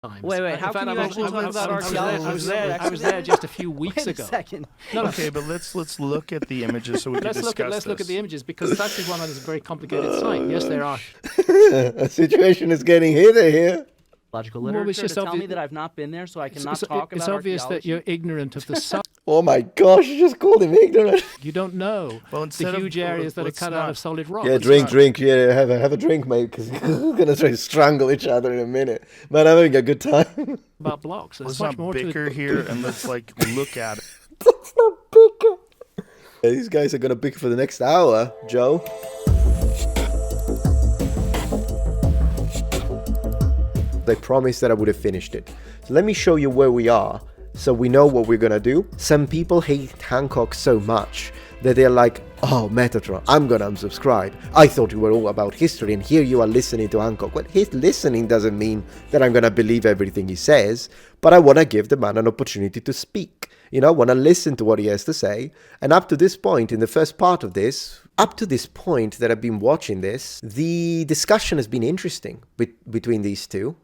times. Wait, how can you actually talk about archaeology? I was there just a few weeks ago. Wait a second. No, Okay, but let's look at the images so we can discuss this. Let's look at the images, because it's actually one that is a very complicated site. Yes, there are. A situation is getting heated here. Logical Well, literature it's just to tell me obvi- that I've not been there, so I cannot So talk it's about obvious that archaeology? you're ignorant of the site. Oh my gosh, you just called him ignorant. You don't know Well, the instead of- huge areas that are let's cut out not- of solid rock. Yeah, drink. Yeah, have a drink, mate, because we're going to try to strangle each other in a minute. Man, I'm having a good time. About blocks. There's Let's much not more to bicker it. here and let's look at it. That's not bicker. Yeah, these guys are going to bicker for the next hour, Joe. I promised that I would have finished it. So let me show you where we are so we know what we're going to do. Some people hate Hancock so much that they're like, oh, Metatron, I'm going to unsubscribe. I thought you were all about history and here you are listening to Hancock. Well, his listening doesn't mean that I'm going to believe everything he says, but I want to give the man an opportunity to speak. You know, I want to listen to what he has to say. And up to this point, in the first part of this, up to this point that I've been watching this, the discussion has been interesting between these two.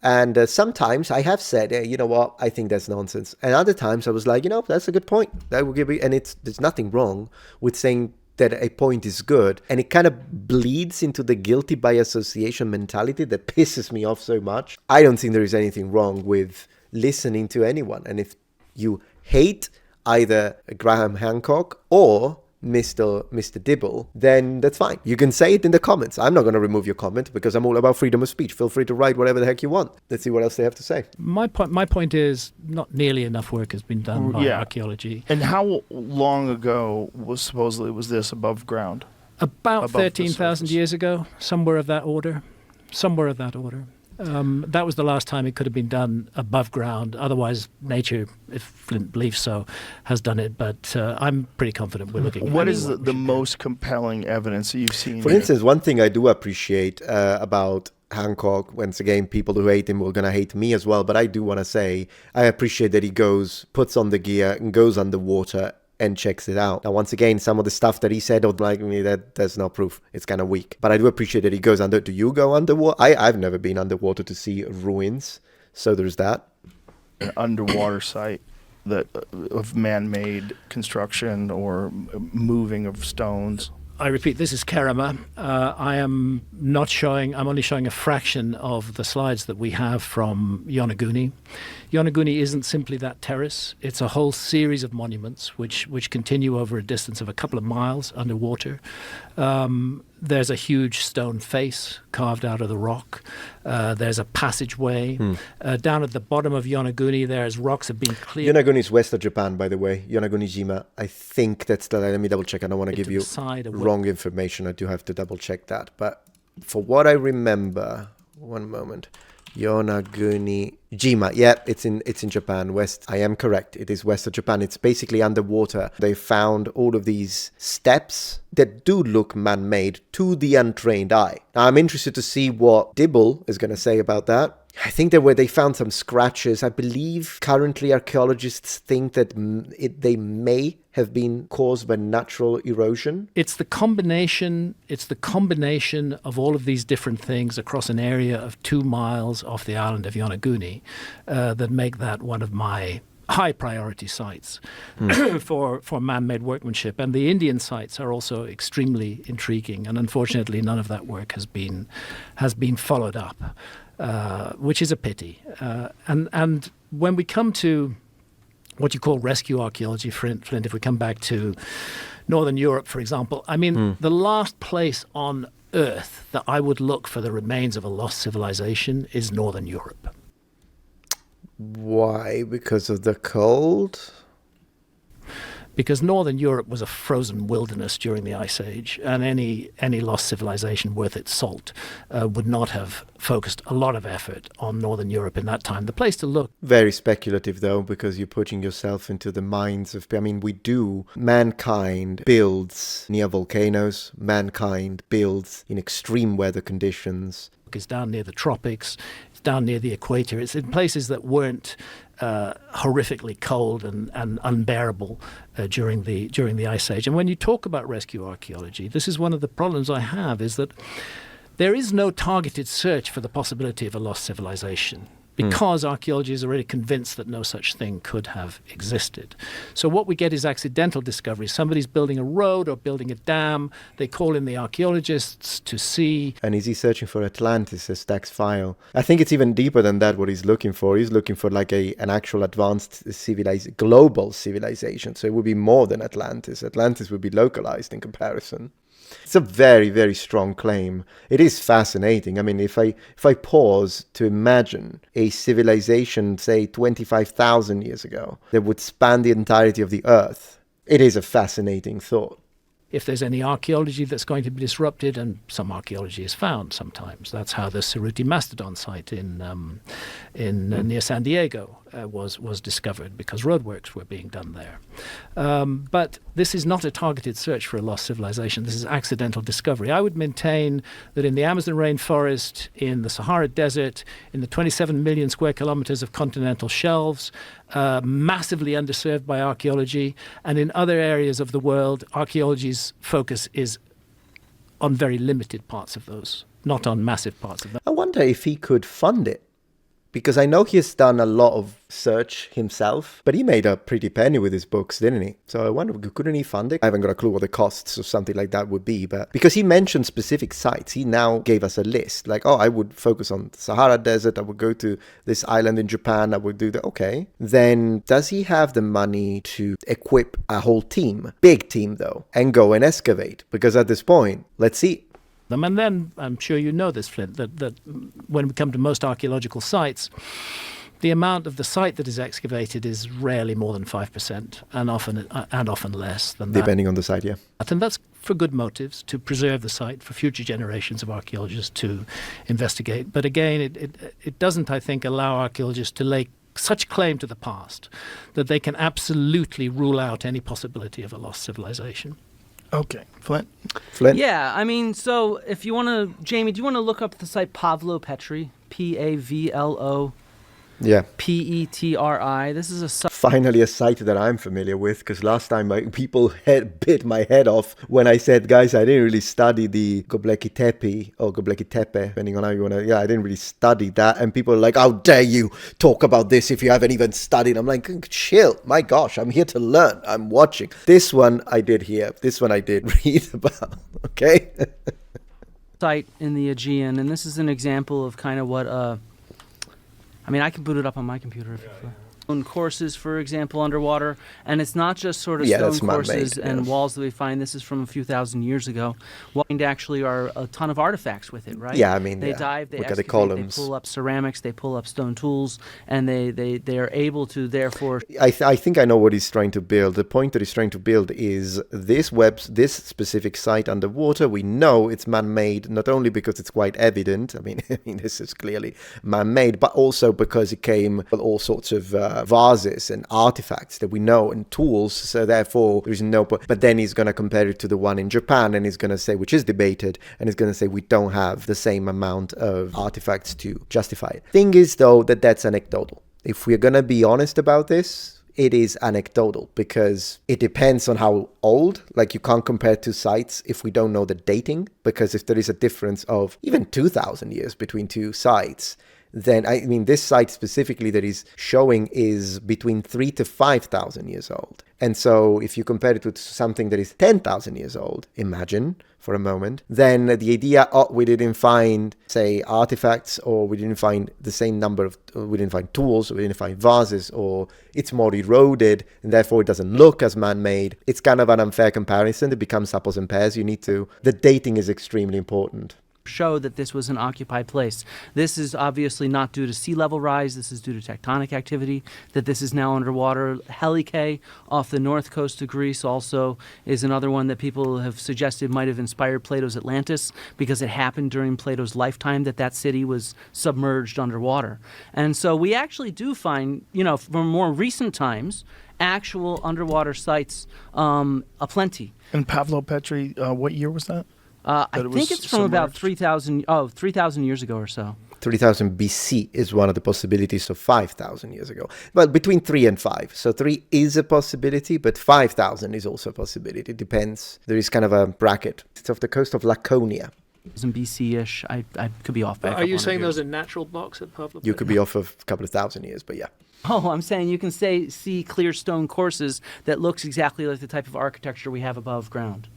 And sometimes I have said, you know what, I think that's nonsense. And other times I was like, you know, that's a good point. That will give you, and there's nothing wrong with saying that a point is good. And it kind of bleeds into the guilty by association mentality that pisses me off so much. I don't think there is anything wrong with listening to anyone. And if you hate either Graham Hancock or Mr. Dibble, then that's fine. You can say it in the comments. I'm not going to remove your comment because I'm all about freedom of speech. Feel free to write whatever the heck you want. Let's see what else they have to say. My point is not nearly enough work has been done by archaeology. And how long ago was this above ground? About Above the 13,000 surface. years ago, somewhere of that order. That was the last time it could have been done above ground. Otherwise, nature, if Flint believes so, has done it. But I'm pretty confident we're looking. What is the most compelling evidence that you've seen? For instance, one thing I do appreciate about Hancock, once again, people who hate him are going to hate me as well, but I do want to say I appreciate that he puts on the gear and goes underwater and checks it out. Now, once again, some of the stuff that he said, there's no proof. It's kind of weak. But I do appreciate that he goes under. Do you go underwater? I've never been underwater to see ruins, so there's that. An underwater site of man-made construction or moving of stones. I repeat, this is Kerema. I'm only showing a fraction of the slides that we have from Yonaguni. Yonaguni isn't simply that terrace. It's a whole series of monuments which continue over a distance of a couple of miles underwater. There's a huge stone face carved out of the rock. There's a passageway. Down at the bottom of Yonaguni, there's rocks have been cleared. Yonaguni is west of Japan, by the way. Yonaguni-jima. I think that's let me double check. I don't want to give you wrong information. I do have to double check that. But for what I remember, one moment. Yonaguni-jima. Yeah, it's in Japan, west. I am correct. It is west of Japan. It's basically underwater. They found all of these steps that do look man-made to the untrained eye. Now, I'm interested to see what Dibble is going to say about that. I think that where they found some scratches, I believe currently archaeologists think that they may have been caused by natural erosion. It's the combination of all of these different things across an area of 2 miles off the island of Yonaguni that make that one of my high priority sites for man-made workmanship. And the Indian sites are also extremely intriguing, and unfortunately none of that work has been followed up. Which is a pity. And when we come to what you call rescue archaeology, Flint, if we come back to Northern Europe, for example, I mean, the last place on Earth that I would look for the remains of a lost civilization is Northern Europe. Why? Because of the cold? Because Northern Europe was a frozen wilderness during the Ice Age, and any lost civilization worth its salt would not have focused a lot of effort on Northern Europe in that time. The place to look. Very speculative, though, because you're putting yourself into the minds of... mankind builds near volcanoes. Mankind builds in extreme weather conditions. It's down near the tropics. It's down near the equator. It's in places that weren't horrifically cold and unbearable during the Ice Age. And when you talk about rescue archaeology, this is one of the problems I have, is that there is no targeted search for the possibility of a lost civilization. because archaeology is already convinced that no such thing could have existed. So what we get is accidental discovery. Somebody's building a road or building a dam. They call in the archaeologists to see. And is he searching for Atlantis, as Dax File? I think it's even deeper than that, what he's looking for. He's looking for like an actual advanced global civilization. So it would be more than Atlantis. Atlantis would be localized in comparison. It's a very, very strong claim. It is fascinating. I mean, if I pause to imagine a civilization, say 25,000 years ago, that would span the entirety of the Earth, it is a fascinating thought. If there's any archaeology that's going to be disrupted, and some archaeology is found sometimes. That's how the Cerruti Mastodon site near San Diego was discovered, because roadworks were being done there. But this is not a targeted search for a lost civilization. This is accidental discovery. I would maintain that in the Amazon rainforest, in the Sahara Desert, in the 27 million square kilometers of continental shelves, massively underserved by archaeology, and in other areas of the world, archaeology's focus is on very limited parts of those, not on massive parts of them. I wonder if he could fund it. Because I know he has done a lot of search himself, but he made a pretty penny with his books, didn't he? So I wonder, couldn't he fund it? I haven't got a clue what the costs of something like that would be, but because he mentioned specific sites, he now gave us a list. Like, oh, I would focus on the Sahara Desert, I would go to this island in Japan, I would do that. Okay. Then does he have the money to equip a whole team, big team though, and go and excavate? Because at this point, let's see. Them. And then, I'm sure you know this, Flint, that when we come to most archaeological sites, the amount of the site that is excavated is rarely more than 5%, and often less than that. Depending on the site, yeah. And that's for good motives, to preserve the site for future generations of archaeologists to investigate. But again, it doesn't, I think, allow archaeologists to lay such claim to the past that they can absolutely rule out any possibility of a lost civilization. Okay, Flint. Yeah, I mean, so if you want to, Jamie, do you want to look up the site Pavlo Petri? Pavlo. Yeah. Petri. This is a site. Finally, a site that I'm familiar with, because last time people bit my head off when I said, guys, I didn't really study the Göbekli Tepe, or Göbekli Tepe, depending on how you want to. Yeah, I didn't really study that. And people are like, how dare you talk about this if you haven't even studied? I'm like, chill. My gosh, I'm here to learn. I'm watching. This one I did hear. This one I did read about. Okay. Site in the Aegean, and this is an example of kind of what I mean, I can boot it up on my computer if you like. Courses, for example, underwater, and it's not just sort of stone courses and walls that we find. This is from a few thousand years ago. What actually are a ton of artifacts with it, right? Yeah, I mean, they dive, they look excavate, at the columns. They pull up ceramics, they pull up stone tools, and they are able to therefore. I think I know what he's trying to build. The point that he's trying to build is this specific site underwater. We know it's man-made, not only because it's quite evident. I mean, this is clearly man-made, but also because it came with all sorts of vases and artifacts that we know and tools, so therefore there's no but then he's going to compare it to the one in Japan, and he's going to say, which is debated, and he's going to say we don't have the same amount of artifacts to justify it. Thing is though, that's anecdotal. If we're going to be honest about this, it is anecdotal, because it depends on how old. Like, you can't compare two sites if we don't know the dating, because if there is a difference of even 2,000 years between two sites, then, I mean, this site specifically that is showing is between 3,000 to 5,000 years old. And so if you compare it to something that is 10,000 years old, imagine for a moment, then the idea, we didn't find, say, artifacts, or we didn't find the same number of, we didn't find tools, or we didn't find vases, or it's more eroded, and therefore it doesn't look as man-made. It's kind of an unfair comparison. It becomes apples and pears. The dating is extremely important. Show that this was an occupied place. This is obviously not due to sea level rise. This is due to tectonic activity, that this is now underwater. Helike off the north coast of Greece also is another one that people have suggested might have inspired Plato's Atlantis, because it happened during Plato's lifetime that city was submerged underwater. And so we actually do find, from more recent times, actual underwater sites aplenty. And Pavlo Petri, what year was that? I think it's from about 3,000 years ago or so. 3,000 BC is one of the possibilities of 5,000 years ago. Well, between 3 and 5. So 3 is a possibility, but 5,000 is also a possibility. It depends. There is kind of a bracket. It's off the coast of Laconia. in BC-ish. I could be off by a Are couple you hundred saying years. those are natural blocks at Pavlov? You could be off of a couple of thousand years, but yeah. Oh, I'm saying you can see clear stone courses that looks exactly like the type of architecture we have above ground.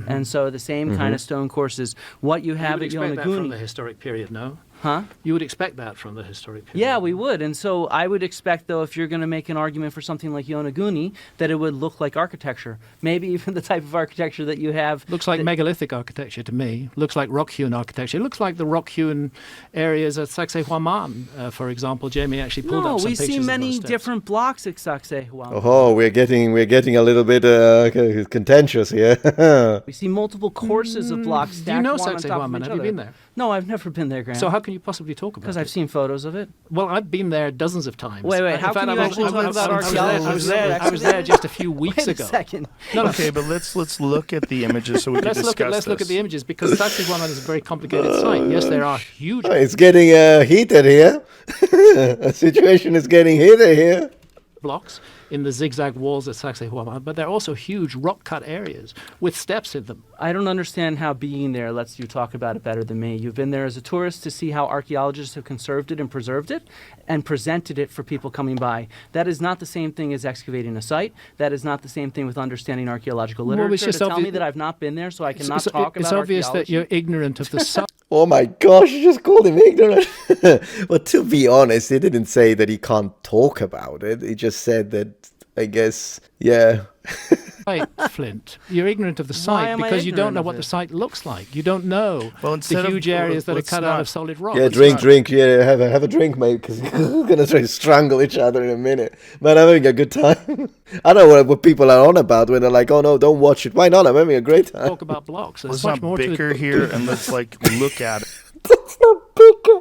And so the same kind of stone courses. What you You have would at expect that from the Yonaguni. historic period, no? Huh? You would expect that from the historic period. Yeah, we would. And so I would expect, though, if you're going to make an argument for something like Yonaguni, that it would look like architecture. Maybe even the type of architecture that you have. Looks like megalithic architecture to me. Looks like rock-hewn architecture. It looks like the rock-hewn areas at Sacsayhuaman, for example. Jamie actually pulled No, up some we pictures see of many those steps. different blocks at Sacsayhuaman. Oh, we're getting a little bit contentious here. We see multiple courses of blocks Do you know stacked one on top of Sacsayhuaman? each Have you other. been there? No, I've never been there, Graham. So how can you possibly talk about Because it? I've seen photos of it. Well, I've been there dozens of times. Wait, In how fact, can you I've actually also- talk about I was there- archaeology? I was there just a few weeks Wait a ago. second. No, Okay, but let's look at the images so we can Let's discuss look at this. the images because Sacsayhuaman is a very complicated site. Yes, there are huge It's getting heated here. The situation is getting heated here. blocks in the zigzag walls at Sacsayhuaman, but there are also huge rock-cut areas with steps in them. I don't understand how being there lets you talk about it better than me. You've been there as a tourist to see how archaeologists have conserved it and preserved it and presented it for people coming by. That is not the same thing as excavating a site. That is not the same thing with understanding archeological Well, literature. it's just to tell me obvi- that I've not been there so I cannot So talk it's about obvious that archaeology. you're ignorant of the site. Oh my gosh, you just called him ignorant. Well, to be honest, he didn't say that he can't talk about it. He just said that, I guess, yeah. Flint. You're ignorant of the Why site am I because you don't ignorant know of what it? the site looks like. You don't know Well, the instead of- huge areas that are let's cut out not- of solid rock. Yeah, drink. Yeah, have a drink, mate, because we're gonna try to strangle each other in a minute. Man, I'm having a good time. I don't know what people are on about when they're like, "Oh no, don't watch it." Why not? I'm having a great time. Talk about blocks. There's Let's much not more to bicker the here and let's look at it. Let's not bicker.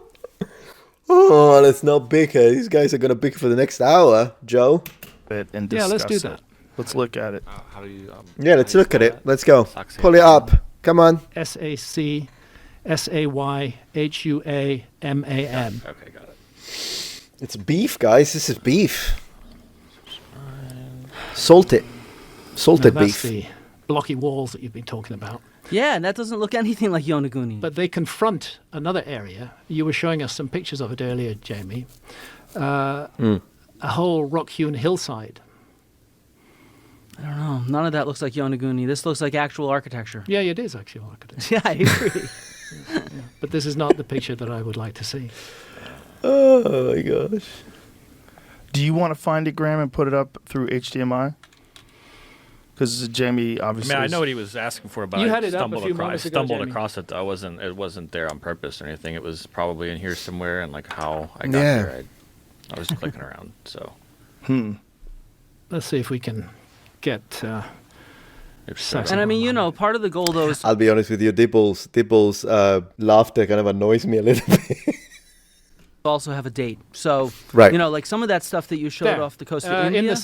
Oh, let's not bicker. These guys are gonna bicker for the next hour, Joe. And Yeah, let's do discuss that. it. Let's look at it. How do you? Yeah, let's look at it. Let's go. Sacsayhuaman. Pull it up. Come on. SACSAYHUAMAN. Okay, got it. It's beef, guys. This is beef. Salted That's beef. the blocky walls that you've been talking about. Yeah, and that doesn't look anything like Yonaguni. But they confront another area. You were showing us some pictures of it earlier, Jamie. A whole rock-hewn hillside. I don't know. None of that looks like Yonaguni. This looks like actual architecture. Yeah, it is actually architecture. Yeah, I agree. But this is not the picture that I would like to see. Oh my gosh. Do you want to find it, Graham, and put it up through HDMI? Because Jamie I obviously. mean, I know what he was asking for, but You I had it up a stumbled few across. I moments ago, stumbled Jamie. across it. It wasn't there on purpose or anything. It was probably in here somewhere, and like how I got Yeah. there, I was clicking around. So Let's see if we can get... And I mean, you know, part of the goal, though, is I'll be honest with you, Dibble's laughter kind of annoys me a little bit. to also have a date. So, Right. you know, like some of that stuff that you showed There. off the coast of India.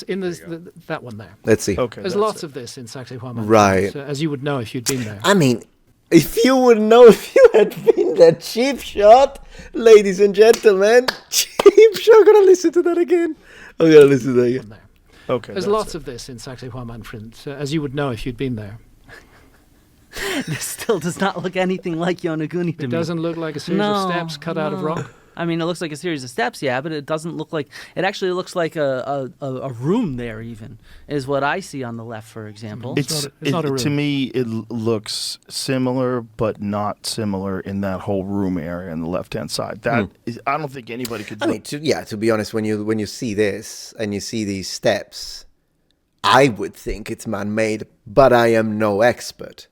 that one there. Let's see. Okay. There's that's lots it. of this in Sacsayhuaman. Right. As you would know if you'd been there. I mean, if you would know if you had been there, cheap shot, ladies and gentlemen, cheap shot. I'm gonna listen to that again. I'm gonna listen to that again. There. Okay. There's that's lots it. of this in Sacsayhuaman, friends, as you would know if you'd been there. This still does not look anything like Yonaguni to It me. doesn't look like a series No, of steps cut out of no. rock. I mean, it looks like a series of steps, yeah, but it doesn't look like. It actually looks like a room there, even, is what I see on the left, for example. It's not a to room. me, it looks similar, but not similar in that whole room area on the left-hand side. That is, I don't think anybody could. I mean, to be honest, when you see this and you see these steps, I would think it's man-made, but I am no expert.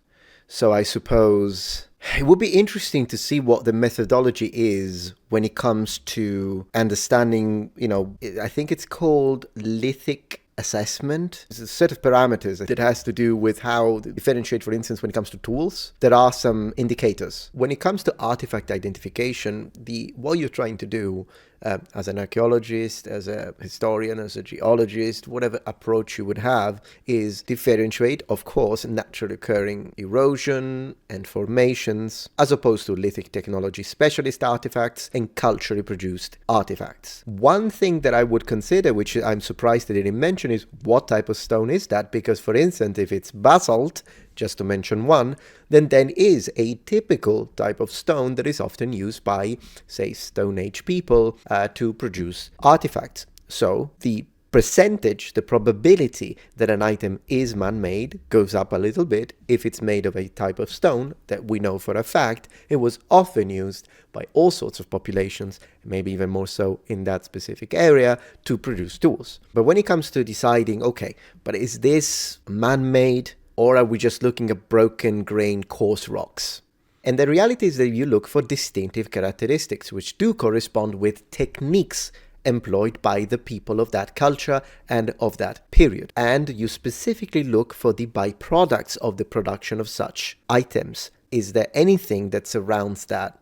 So I suppose it would be interesting to see what the methodology is when it comes to understanding, you know, I think it's called lithic assessment. There's a set of parameters that has to do with how to differentiate, for instance, when it comes to tools. There are some indicators. When it comes to artifact identification, what you're trying to do as an archaeologist, as a historian, as a geologist, whatever approach you would have, is differentiate, of course, naturally occurring erosion and formations, as opposed to lithic technology specialist artifacts and culturally produced artifacts. One thing that I would consider, which I'm surprised they didn't mention, is what type of stone is that? Because, for instance, if it's basalt, just to mention one, then is a typical type of stone that is often used by, say, Stone Age people to produce artifacts. So the percentage, the probability that an item is man-made goes up a little bit if it's made of a type of stone that we know for a fact it was often used by all sorts of populations, maybe even more so in that specific area, to produce tools. But when it comes to deciding, okay, but is this man-made, or are we just looking at broken grain coarse rocks? And the reality is that you look for distinctive characteristics which do correspond with techniques employed by the people of that culture and of that period. And you specifically look for the byproducts of the production of such items. Is there anything that surrounds that?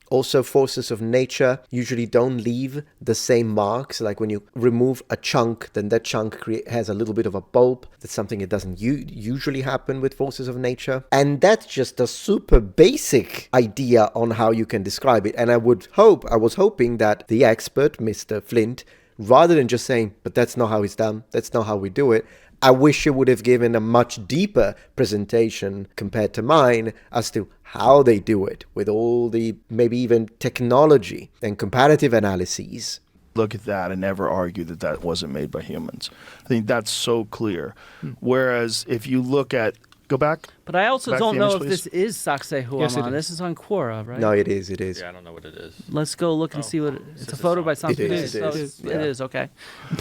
Also, forces of nature usually don't leave the same marks. Like when you remove a chunk, then that chunk has a little bit of a bulb. That's something that doesn't usually happen with forces of nature. And that's just a super basic idea on how you can describe it. And I was hoping that the expert, Mr. Flint, rather than just saying, but that's not how it's done, that's not how we do it, I wish you would have given a much deeper presentation compared to mine as to how they do it with all the maybe even technology and comparative analyses. Look at that and never argue that that wasn't made by humans. I think that's so clear. Whereas if you look at, go back. But I also back don't the know image, if please. this is Sacsayhuaman. Yes, it is. This is on Quora, right? No, it is. Yeah, I don't know what it is. Let's go look and see what it's a photo by something. It is, So it is, it yeah. is, okay.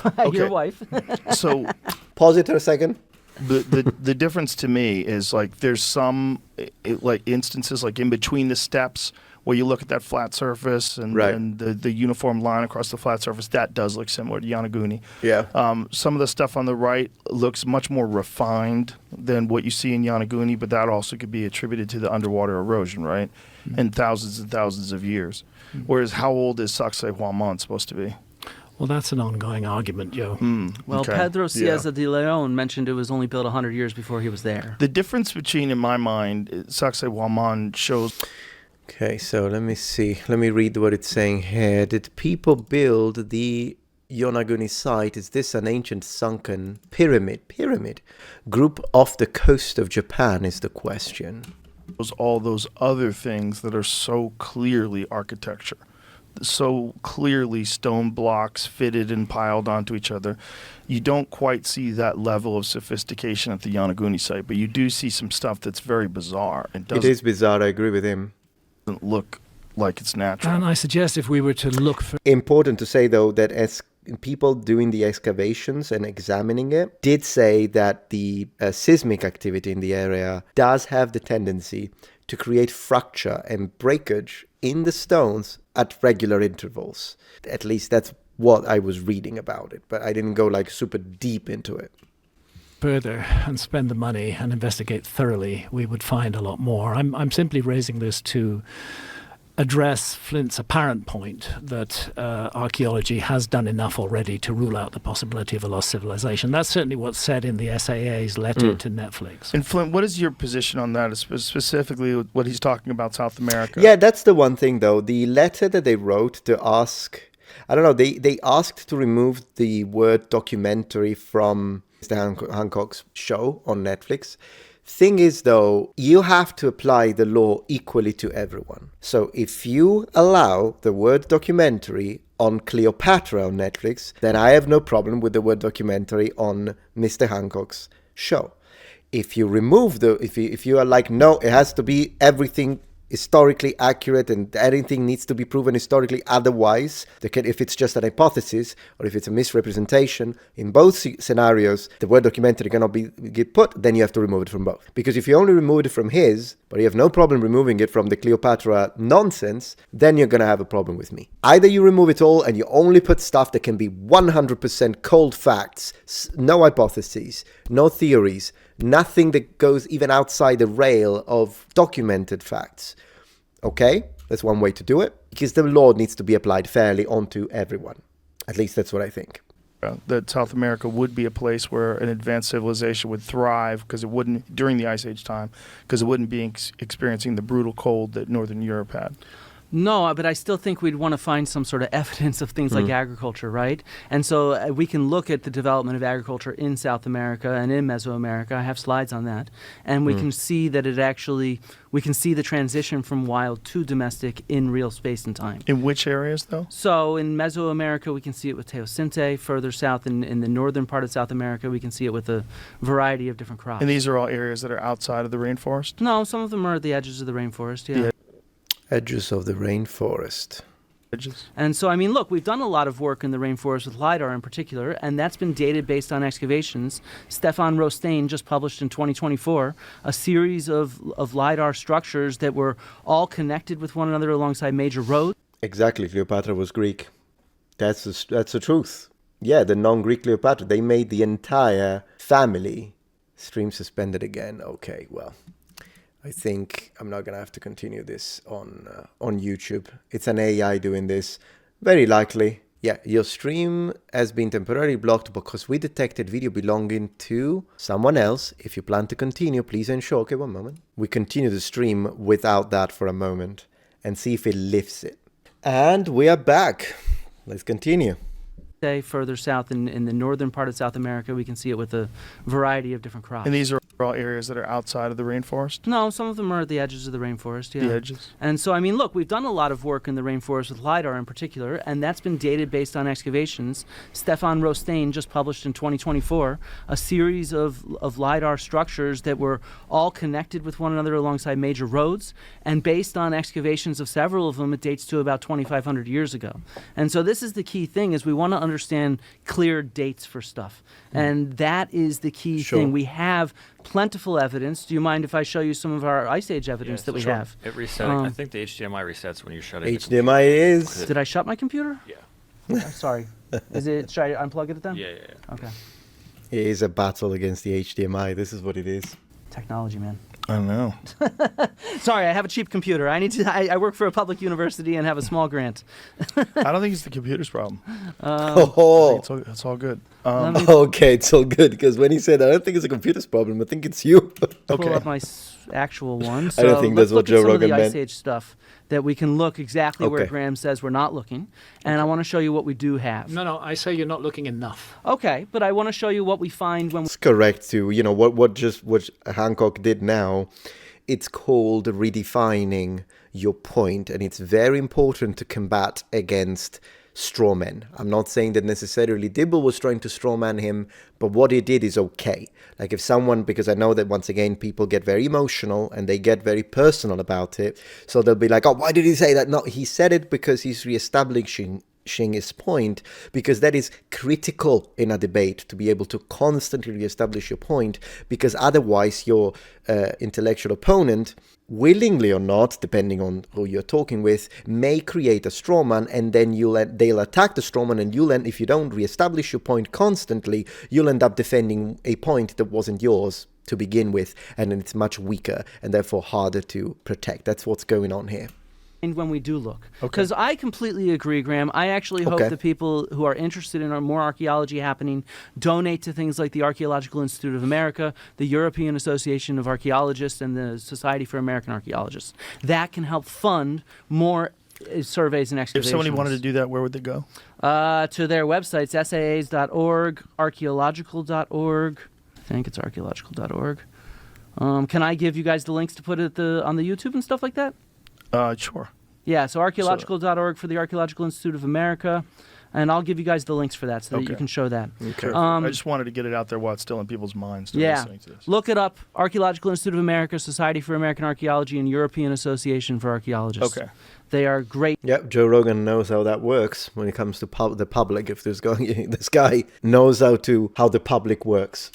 By your Okay. wife. So Pause it for a second. the difference to me is like there's some like instances like in between the steps where you look at that flat surface and, Right. and the uniform line across the flat surface, that does look similar to Yonaguni. Yeah. Some of the stuff on the right looks much more refined than what you see in Yonaguni, but that also could be attributed to the underwater erosion, right? And thousands of years. Whereas how old is Sacsayhuaman supposed to be? Well, that's an ongoing argument, Joe. Well, Okay. Pedro Yeah. Cieza de Leon mentioned it was only built 100 years before he was there. The difference between, in my mind, Sacsayhuaman shows. Okay, so let me see. Let me read what it's saying here. Did people build the Yonaguni site? Is this an ancient sunken pyramid? Group off the coast of Japan is the question. All those other things that are so clearly architecture, so clearly stone blocks fitted and piled onto each other. You don't quite see that level of sophistication at the Yonaguni site, but you do see some stuff that's very bizarre. It It is bizarre, I agree with him. doesn't look like it's natural. And I suggest if we were to look for Important to say, though, that as people doing the excavations and examining it did say that the seismic activity in the area does have the tendency to create fracture and breakage in the stones at regular intervals. At least that's what I was reading about it, but I didn't go like super deep into it. further and spend the money and investigate thoroughly, we would find a lot more. I'm simply raising this to address Flint's apparent point that archaeology has done enough already to rule out the possibility of a lost civilization. That's certainly what's said in the SAA's letter to Netflix. And Flint, what is your position on that, specifically what he's talking about South America? Yeah, that's the one thing, though. The letter that they wrote to ask, I don't know, they asked to remove the word documentary from Mr. Hancock's show on Netflix. Thing is, though, you have to apply the law equally to everyone. So if you allow the word documentary on Cleopatra on Netflix, then I have no problem with the word documentary on Mr. Hancock's show. If you remove if you are like, no, it has to be everything historically accurate and anything needs to be proven historically, otherwise, if it's just an hypothesis or if it's a misrepresentation, in both scenarios, the word documentary cannot get put, then you have to remove it from both. Because if you only remove it from his, but you have no problem removing it from the Cleopatra nonsense, then you're going to have a problem with me. Either you remove it all and you only put stuff that can be 100% cold facts, no hypotheses, no theories, nothing that goes even outside the rail of documented facts. Okay, that's one way to do it, because the law needs to be applied fairly onto everyone. At least that's what I think. That South America would be a place where an advanced civilization would thrive because it wouldn't, during the Ice Age time, because it wouldn't be experiencing the brutal cold that Northern Europe had. No, but I still think we'd want to find some sort of evidence of things like agriculture, right? And so we can look at the development of agriculture in South America and in Mesoamerica. I have slides on that. And we can see that we can see the transition from wild to domestic in real space and time. In which areas, though? So in Mesoamerica, we can see it with teosinte. Further south in the northern part of South America, we can see it with a variety of different crops. And these are all areas that are outside of the rainforest? No, some of them are at the edges of the rainforest, yeah. Edges of the rainforest. Edges. And so, I mean, look, we've done a lot of work in the rainforest with LiDAR in particular, and that's been dated based on excavations. Stefan Rostaing just published in 2024 a series of LiDAR structures that were all connected with one another alongside major roads. Exactly, Cleopatra was Greek. That's the truth. Yeah, the non-Greek Cleopatra, they made the entire family. Stream suspended again. Okay, well, I think I'm not going to have to continue this on YouTube. It's an AI doing this. Very likely. Yeah, your stream has been temporarily blocked because we detected video belonging to someone else. If you plan to continue, please ensure. Okay, one moment. We continue the stream without that for a moment and see if it lifts it. And we are back. Let's continue. Further south in the northern part of South America, we can see it with a variety of different crops. And these are all areas that are outside of the rainforest? No, some of them are at the edges of the rainforest, yeah. The edges. And so, I mean, look, we've done a lot of work in the rainforest with LiDAR in particular, and that's been dated based on excavations. Stefan Rostaing just published in 2024 a series of LiDAR structures that were all connected with one another alongside major roads, and based on excavations of several of them, it dates to about 2,500 years ago. And so this is the key thing, is we want to understand clear dates for stuff. And that is the key thing. We have plentiful evidence. Do you mind if I show you some of our Ice Age evidence that we have? It reset. I think the HDMI resets when you shut it. HDMI is... Did I shut my computer? Yeah. I'm sorry. Should I unplug it then? Yeah. Okay. It is a battle against the HDMI. This is what it is. Technology, man. I don't know. Sorry, I have a cheap computer. I work for a public university and have a small grant. I don't think it's the computer's problem. It's all good. Okay, it's all good, because when he said, I don't think it's a computer's problem, I think it's you. Pull up my actual one. So I don't think that's what Joe Rogan meant. Let's look at some of the meant. Ice Age stuff that we can look exactly where Graham says we're not looking. And I want to show you what we do have. No, I say you're not looking enough. Okay, but I want to show you what we find when... It's correct too. You know, what Hancock did now, it's called redefining your point, and it's very important to combat against straw men. I'm not saying that necessarily Dibble was trying to straw man him, but what he did is okay. Like if someone, because I know that once again people get very emotional and they get very personal about it, so they'll be like, oh, why did he say that? No, he said it because he's reestablishing his point, because that is critical in a debate, to be able to constantly reestablish your point, because otherwise your intellectual opponent, willingly or not, depending on who you're talking with, may create a straw man, and then they'll attack the straw man, and if you don't reestablish your point constantly, you'll end up defending a point that wasn't yours to begin with, and then it's much weaker and therefore harder to protect. That's what's going on here. When we do look. Because I completely agree, Graham. I actually hope the people who are interested in more archaeology happening donate to things like the Archaeological Institute of America, the European Association of Archaeologists, and the Society for American Archaeologists. That can help fund more surveys and excavations. If somebody wanted to do that, where would they go? To their websites, saas.org, archaeological.org. I think it's archaeological.org. Can I give you guys the links to put it on the YouTube and stuff like that? Sure. Yeah, so archaeological.org for the Archaeological Institute of America, and I'll give you guys the links for that so that you can show that. Okay. I just wanted to get it out there while it's still in people's minds. Listening to this. Look it up, Archaeological Institute of America, Society for American Archaeology, and European Association for Archaeologists. Okay. They are great. Yep, Joe Rogan knows how that works when it comes to the public. If this guy knows how the public works.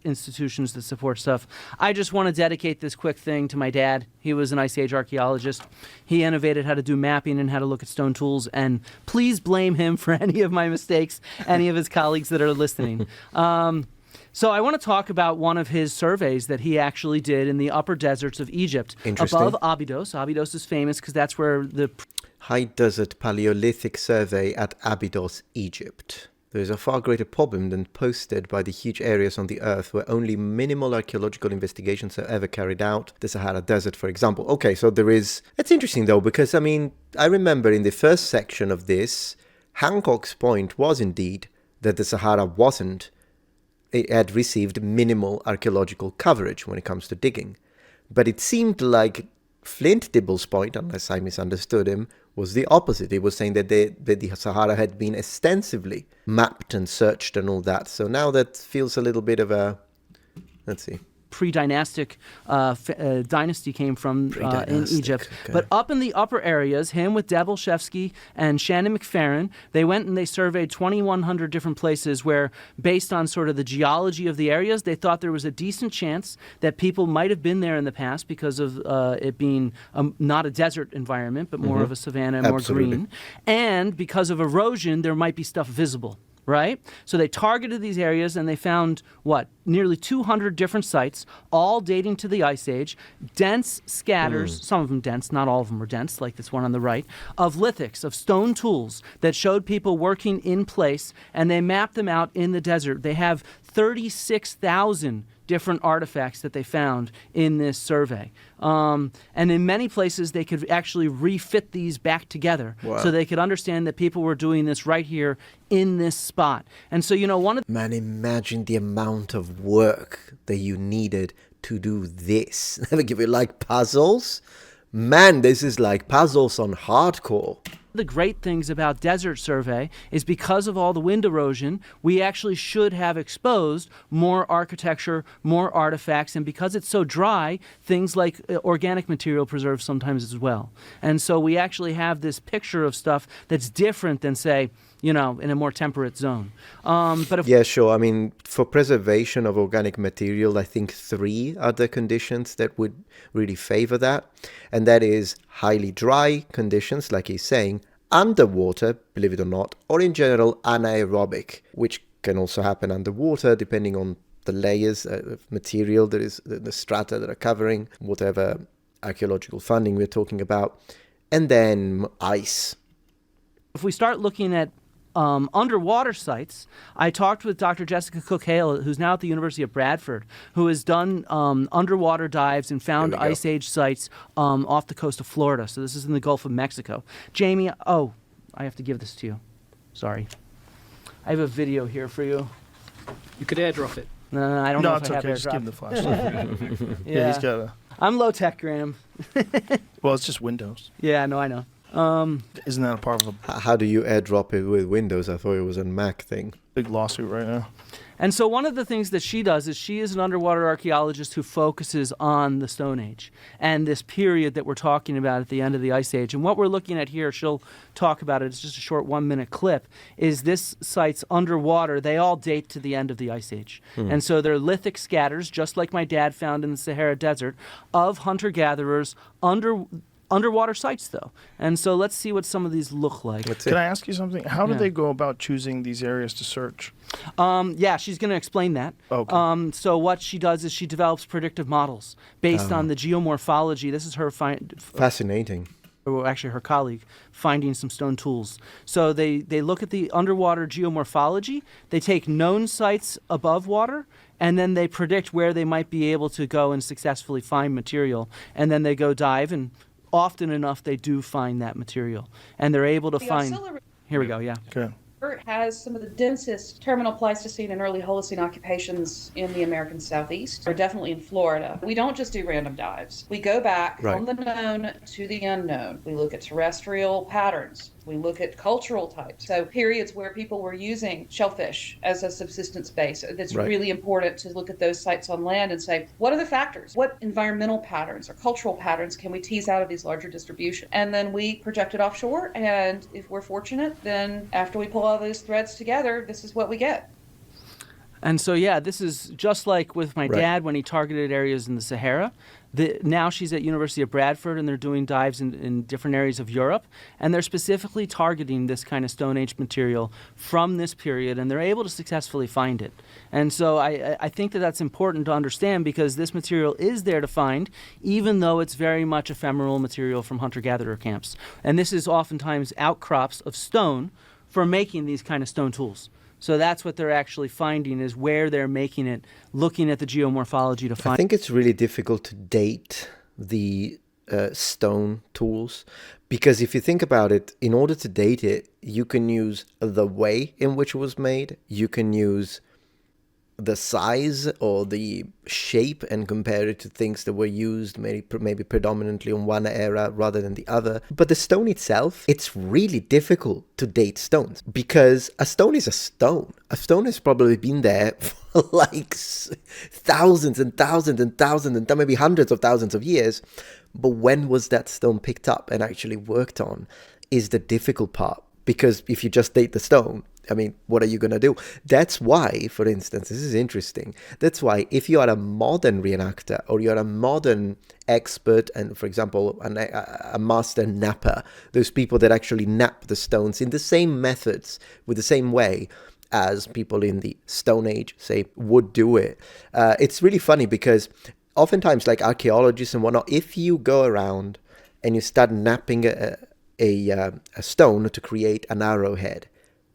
Institutions that support stuff. I just want to dedicate this quick thing to my dad. He was an Ice Age archaeologist. He innovated how to do mapping and how to look at stone tools, and please blame him for any of my mistakes, any of his colleagues that are listening. So I want to talk about one of his surveys that he actually did in the upper deserts of Egypt, above Abydos. Abydos is famous because that's where the... High Desert Paleolithic Survey at Abydos, Egypt. there is a far greater problem than posted by the huge areas on the Earth where only minimal archaeological investigations are ever carried out. The Sahara Desert, for example. Okay, so there is... It's interesting, though, because, I mean, I remember in the first section of this, Hancock's point was indeed that the Sahara wasn't... It had received minimal archaeological coverage when it comes to digging. But it seemed like Flint Dibble's point, unless I misunderstood him, was the opposite. He was saying that the Sahara had been extensively mapped and searched and all that. So now that feels a little bit of a... Let's see. Pre-dynastic dynasty came from in Egypt. Okay. But up in the upper areas, him with Dablshevsky and Shannon McFerrin, they went and they surveyed 2,100 different places where, based on sort of the geology of the areas, they thought there was a decent chance that people might have been there in the past because of it being not a desert environment, but more of a savanna, more green. And because of erosion, there might be stuff visible. Right? So they targeted these areas and they found, nearly 200 different sites, all dating to the Ice Age, dense scatters, some of them dense, not all of them were dense, like this one on the right, of lithics, of stone tools that showed people working in place, and they mapped them out in the desert. They have 36,000 different artifacts that they found in this survey. And in many places, they could actually refit these back together. Wow. So they could understand that people were doing this right here in this spot. And so, one of Man, imagine the amount of work that you needed to do this. Never give you like puzzles? Man, this is like puzzles on hardcore. the great things about Desert Survey is because of all the wind erosion, we actually should have exposed more architecture, more artifacts, and because it's so dry, things like organic material preserved sometimes as well. And so we actually have this picture of stuff that's different than, say, you know, in a more temperate zone. But if Yeah, sure. I mean, for preservation of organic material, I think 3 are the conditions that would really favor that. And that is highly dry conditions, like he's saying, underwater, believe it or not, or in general, anaerobic, which can also happen underwater depending on the layers of material that is, the strata that are covering, whatever archaeological funding we're talking about. And then ice. if we start looking at underwater sites, I talked with Dr. Jessica Cook-Hale, who's now at the University of Bradford, who has done underwater dives and found Ice Age sites off the coast of Florida. So this is in the Gulf of Mexico. Jamie, I have to give this to you. Sorry. I have a video here for you. You could airdrop it. No, I don't No, know it's if I have okay. Just give airdrop. him the flashlight. Yeah, He's got a. I'm low tech, Graham. Well, it's just Windows. Yeah, no, I know. Isn't that a part of a How do you airdrop it with Windows? I thought it was a Mac thing. big lawsuit right now? And so one of the things that she does is she is an underwater archaeologist who focuses on the Stone Age and this period that we're talking about at the end of the Ice Age. And what we're looking at here, she'll talk about it, it's just a short 1-minute clip, is this site's underwater. They all date to the end of the Ice Age. And so they're lithic scatters, just like my dad found in the Sahara Desert, of hunter-gatherers underwater sites, though. And so let's see what some of these look like. Can I ask you something? How do Yeah. they go about choosing these areas to search? Yeah, she's going to explain that. Okay. So what she does is she develops predictive models based on the geomorphology. This is her Fascinating. or actually her colleague, finding some stone tools. So they look at the underwater geomorphology, they take known sites above water, and then they predict where they might be able to go and successfully find material. And then they go dive, and often enough they do find that material. And they're able to find... Here we go, yeah. Okay. It has some of the densest terminal Pleistocene and early Holocene occupations in the American Southeast, or definitely in Florida. We don't just do random dives. We go back Right. from the known to the unknown. We look at terrestrial patterns. We look at cultural types. So periods where people were using shellfish as a subsistence base. It's Right. really important to look at those sites on land and say, what are the factors? What environmental patterns or cultural patterns can we tease out of these larger distributions? And then we project it offshore. And if we're fortunate, then after we pull all those threads together, this is what we get. And so, yeah, this is just like with my Right. dad when he targeted areas in the Sahara. Now she's at University of Bradford, and they're doing dives in different areas of Europe, and they're specifically targeting this kind of Stone Age material from this period, and they're able to successfully find it. And so I think that that's important to understand, because this material is there to find, even though it's very much ephemeral material from hunter-gatherer camps. And this is oftentimes outcrops of stone for making these kind of stone tools. So that's what they're actually finding, is where they're making it, looking at the geomorphology to find. I think it's really difficult to date the stone tools, because if you think about it, in order to date it, you can use the way in which it was made, you can use the size or the shape and compare it to things that were used maybe predominantly on one era rather than the other. But the stone itself, it's really difficult to date stones, because a stone is a stone. A stone has probably been there for like thousands and thousands and thousands and maybe hundreds of thousands of years. But when was that stone picked up and actually worked on is the difficult part. Because if you just date the stone, I mean, what are you going to do? That's why, for instance, this is interesting. That's why if you are a modern reenactor or you're a modern expert and, for example, a master napper, those people that actually nap the stones in the same methods, with the same way as people in the Stone Age, say, would do it. It's really funny because oftentimes, like archaeologists and whatnot, if you go around and you start napping a stone to create an arrowhead,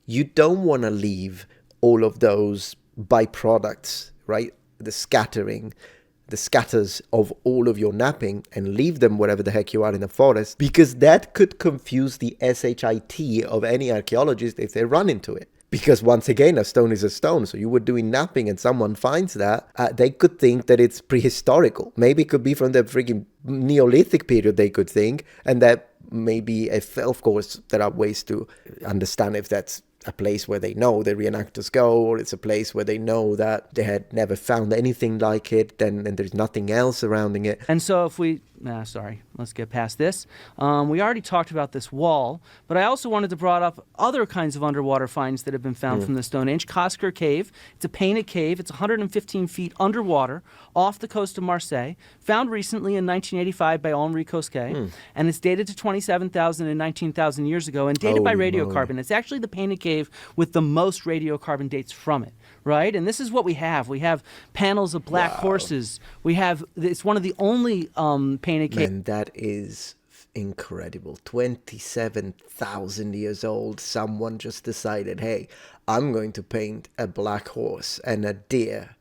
you don't want to leave all of those byproducts, right? The scatters of all of your napping, and leave them wherever the heck you are in the forest, because that could confuse the SHIT of any archaeologist if they run into it. Because once again, a stone is a stone. So you were doing napping and someone finds that, they could think that it's prehistorical. Maybe it could be from the freaking Neolithic period, they could think. And that maybe, of course, there are ways to understand if that's a place where they know the reenactors go, or it's a place where they know that they had never found anything like it, and there's nothing else surrounding it. And so if we, let's get past this. We already talked about this wall, but I also wanted to bring up other kinds of underwater finds that have been found from the Stone Age. Kosker Cave, it's a painted cave. It's 115 feet underwater off the coast of Marseille, found recently in 1985 by Henri Cosquet, and it's dated to 27,000 and 19,000 years ago, and dated by radiocarbon. It's actually the painted cave with the most radiocarbon dates from it, right? And this is what we have. We have panels of black horses. It's one of the only painted caves. Man, that is incredible. 27,000 years old. Someone just decided, hey, I'm going to paint a black horse and a deer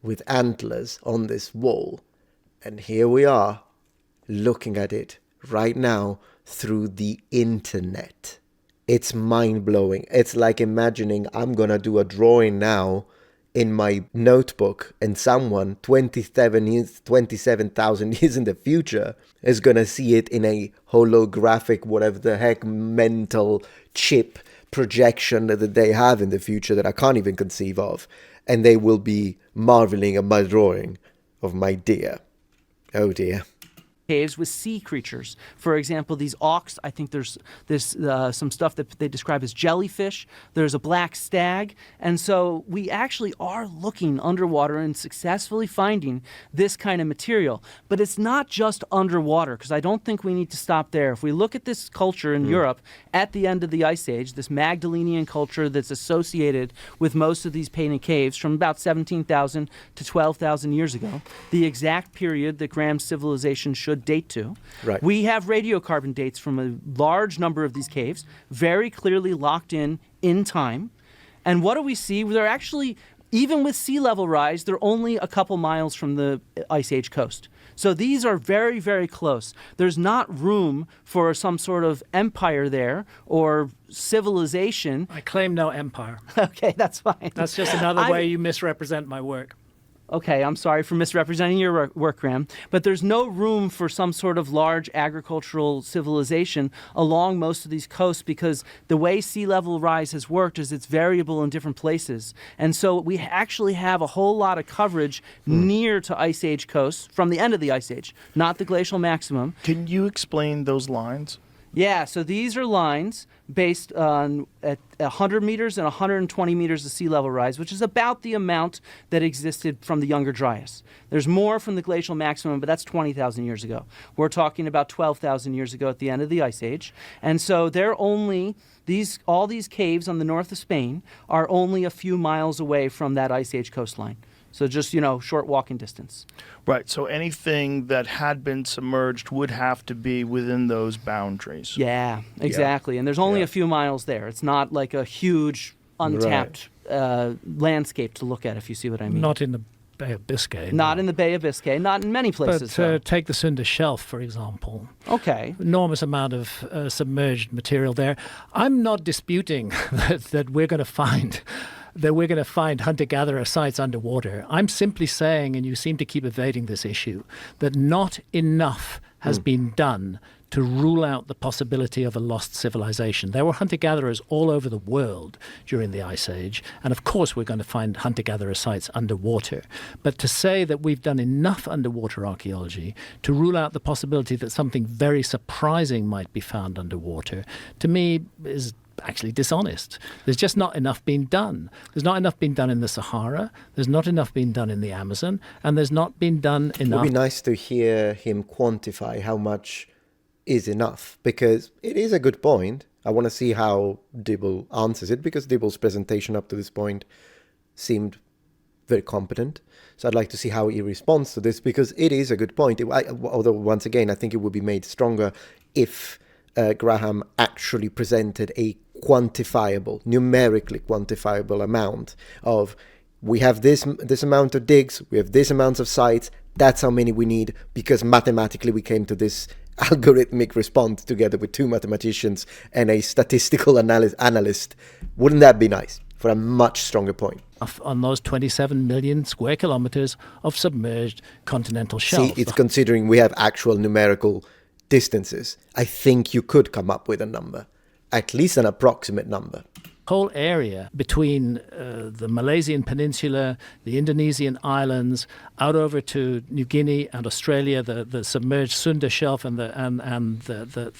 with antlers on this wall. And here we are, looking at it right now through the internet. It's mind-blowing. It's like imagining I'm going to do a drawing now in my notebook, and someone 27,000 years in the future is going to see it in a holographic, whatever the heck, mental chip projection that they have in the future that I can't even conceive of. And they will be marveling at my drawing of my deer. Oh dear. Caves with sea creatures. For example, these auks, I think there's some stuff that they describe as jellyfish. There's a black stag. And so we actually are looking underwater and successfully finding this kind of material. But it's not just underwater, because I don't think we need to stop there. If we look at this culture in Europe at the end of the Ice Age, this Magdalenian culture that's associated with most of these painted caves from about 17,000 to 12,000 years ago, the exact period that Graham's civilization should date to. Right. We have radiocarbon dates from a large number of these caves, very clearly locked in time. And what do we see? They're actually, even with sea level rise, they're only a couple miles from the Ice Age coast. So these are very, very close. There's not room for some sort of empire there or civilization. I claim no empire. Okay, that's fine. That's just another way you misrepresent my work. Okay, I'm sorry for misrepresenting your work, Graham, but there's no room for some sort of large agricultural civilization along most of these coasts, because the way sea level rise has worked is it's variable in different places. And so we actually have a whole lot of coverage near to Ice Age coasts from the end of the Ice Age, not the glacial maximum. Can you explain those lines? Yeah, so these are lines based on at 100 meters and 120 meters of sea level rise, which is about the amount that existed from the Younger Dryas. There's more from the glacial maximum, but that's 20,000 years ago. We're talking about 12,000 years ago at the end of the Ice Age. And so they're only, all these caves on the north of Spain are only a few miles away from that Ice Age coastline. So just, short walking distance. Right. So anything that had been submerged would have to be within those boundaries. Yeah, exactly. And there's only a few miles there. It's not like a huge untapped landscape to look at, if you see what I mean. Not in the Bay of Biscay. Not in the Bay of Biscay, not in many places. But take the Sunda Shelf, for example. Okay. Enormous amount of submerged material there. I'm not disputing that we're going to find hunter-gatherer sites underwater. I'm simply saying, and you seem to keep evading this issue, that not enough has been done to rule out the possibility of a lost civilization. There were hunter-gatherers all over the world during the Ice Age, and of course we're going to find hunter-gatherer sites underwater. But to say that we've done enough underwater archaeology to rule out the possibility that something very surprising might be found underwater, to me is actually dishonest. There's just not enough being done. There's not enough being done in the Sahara, there's not enough being done in the Amazon, and there's not been done enough. It would be nice to hear him quantify how much is enough, because it is a good point. I want to see how Dibble answers it, because Dibble's presentation up to this point seemed very competent. So I'd like to see how he responds to this, because it is a good point. Although, once again, I think it would be made stronger if Graham actually presented a quantifiable, numerically quantifiable amount of, we have this amount of digs, we have this amount of sites, that's how many we need, because mathematically we came to this algorithmic response together with two mathematicians and a statistical analyst. Wouldn't that be nice for a much stronger point? On those 27 million square kilometers of submerged continental shelf. See, it's considering we have actual numerical distances. I think you could come up with a number, at least an approximate number. Whole area between the Malaysian peninsula, the Indonesian islands, out over to New Guinea and Australia, the submerged Sunda Shelf and the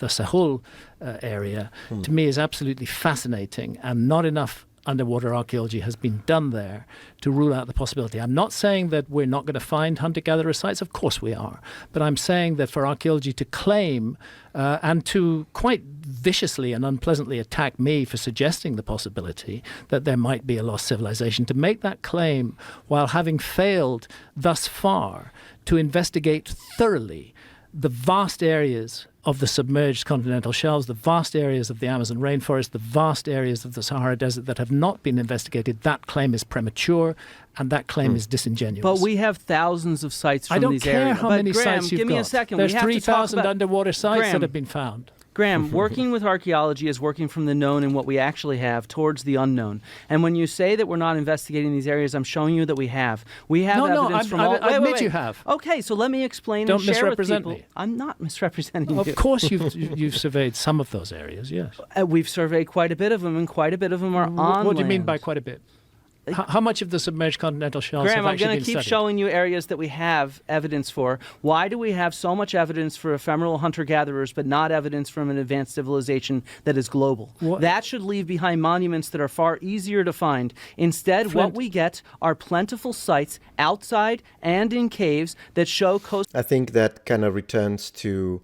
Sahul area, to me is absolutely fascinating, and not enough underwater archaeology has been done there to rule out the possibility. I'm not saying that we're not going to find hunter-gatherer sites. Of course we are. But I'm saying that for archaeology to claim and to quite viciously and unpleasantly attack me for suggesting the possibility that there might be a lost civilization, to make that claim while having failed thus far to investigate thoroughly the vast areas of the submerged continental shelves, the vast areas of the Amazon rainforest, the vast areas of the Sahara Desert that have not been investigated, that claim is premature and that claim is disingenuous. But we have thousands of sites from these areas. I don't care how many Graham, sites you've give me got. a second. There's we have 3,000 underwater sites Graham, that have been found. Graham, working with archaeology is working from the known and what we actually have towards the unknown. And when you say that we're not investigating these areas, I'm showing you that we have. We have evidence from all... I admit you have. Okay, so let me explain Don't and share with misrepresent people. me. I'm not misrepresenting you. Of course you've surveyed some of those areas, yes. We've surveyed quite a bit of them, and quite a bit of them are on What do you mean land. by quite a bit? How much of the submerged continental shelves Graham, have I'm actually going been to keep studied? showing you areas that we have evidence for. Why do we have so much evidence for ephemeral hunter-gatherers but not evidence from an advanced civilization that is global? That should leave behind monuments that are far easier to find. Instead, what we get are plentiful sites outside and in caves that show coast... I think that kind of returns to...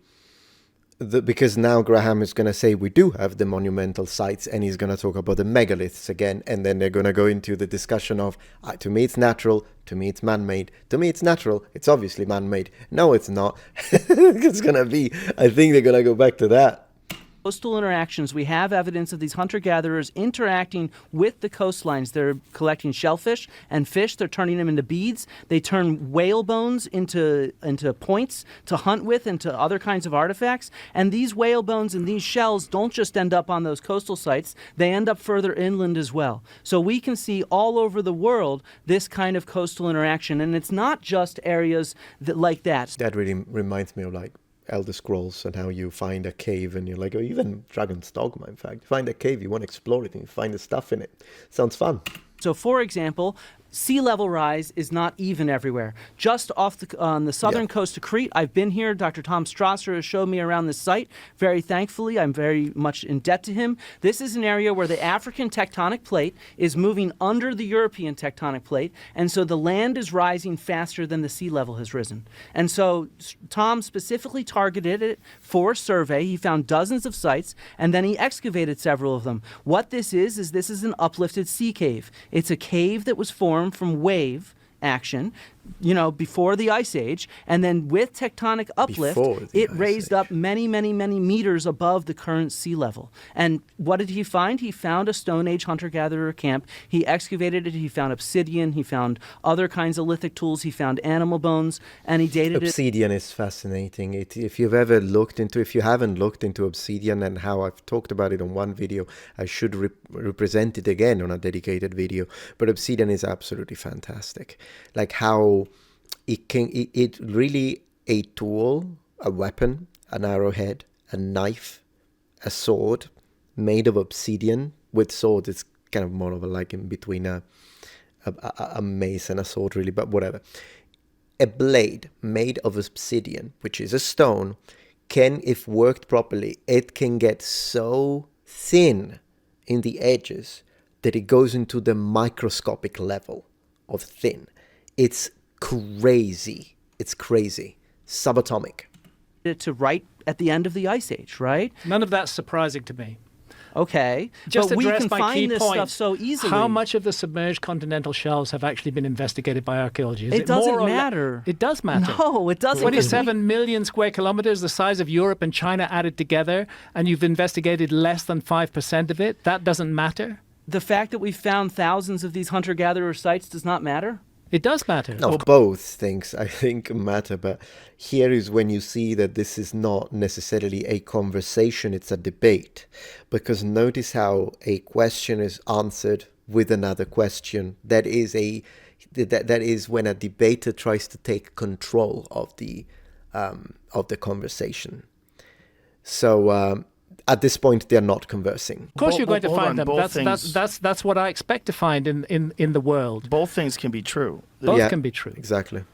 because now Graham is going to say we do have the monumental sites, and he's going to talk about the megaliths again, and then they're going to go into the discussion of, to me it's natural, to me it's man-made, to me it's natural, it's obviously man-made. No, it's not. It's going to be, I think they're going to go back to that. Coastal interactions. We have evidence of these hunter-gatherers interacting with the coastlines. They're collecting shellfish and fish. They're turning them into beads. They turn whale bones into points to hunt with and to other kinds of artifacts. And these whale bones and these shells don't just end up on those coastal sites. They end up further inland as well. So we can see all over the world this kind of coastal interaction. And it's not just areas like that. That really reminds me of like Elder Scrolls and how you find a cave and you're like, or even Dragon's Dogma, in fact. You find a cave, you want to explore it and you find the stuff in it. Sounds fun. So, for example, sea level rise is not even everywhere. Just on the southern coast of Crete, I've been here. Dr. Tom Strasser has showed me around this site. Very thankfully, I'm very much in debt to him. This is an area where the African tectonic plate is moving under the European tectonic plate, and so the land is rising faster than the sea level has risen. And so Tom specifically targeted it for survey. He found dozens of sites, and then he excavated several of them. What this is this is an uplifted sea cave. It's a cave that was formed from wave action. before the Ice Age, and then with tectonic uplift, Before the it Ice raised Age. up many, many, many meters above the current sea level. And what did he find? He found a Stone Age hunter-gatherer camp. He excavated it. He found obsidian. He found other kinds of lithic tools. He found animal bones, and he dated it. Obsidian is fascinating. If you haven't looked into obsidian and how I've talked about it on one video, I should represent it again on a dedicated video. But obsidian is absolutely fantastic. Like how it really a tool, a weapon, an arrowhead, a knife, a sword made of obsidian. With sword, it's kind of more of a like in between a mace and a sword, really, but whatever. A blade made of obsidian, which is a stone, can, if worked properly, it can get so thin in the edges that it goes into the microscopic level of thin. It's crazy. It's crazy. Subatomic. To right at the end of the Ice Age, right? None of that's surprising to me. Okay, Just but we address can my find key this point. stuff so easily. How much of the submerged continental shelves have actually been investigated by archaeology? Is It doesn't more or matter. It does matter. No, it doesn't. 'cause 27 million square kilometers, the size of Europe and China added together, and you've investigated less than 5% of it. That doesn't matter. the fact that we found thousands of these hunter-gatherer sites does not matter? It does matter. No, both things I think matter, but here is when you see that this is not necessarily a conversation, it's a debate. Because notice how a question is answered with another question. That is when a debater tries to take control of the conversation. So at this point, they're not conversing. Of course, you're going to Hold find on, them. both That's what I expect to find in the world. Both things can be true. Both Yeah, can be true. Exactly.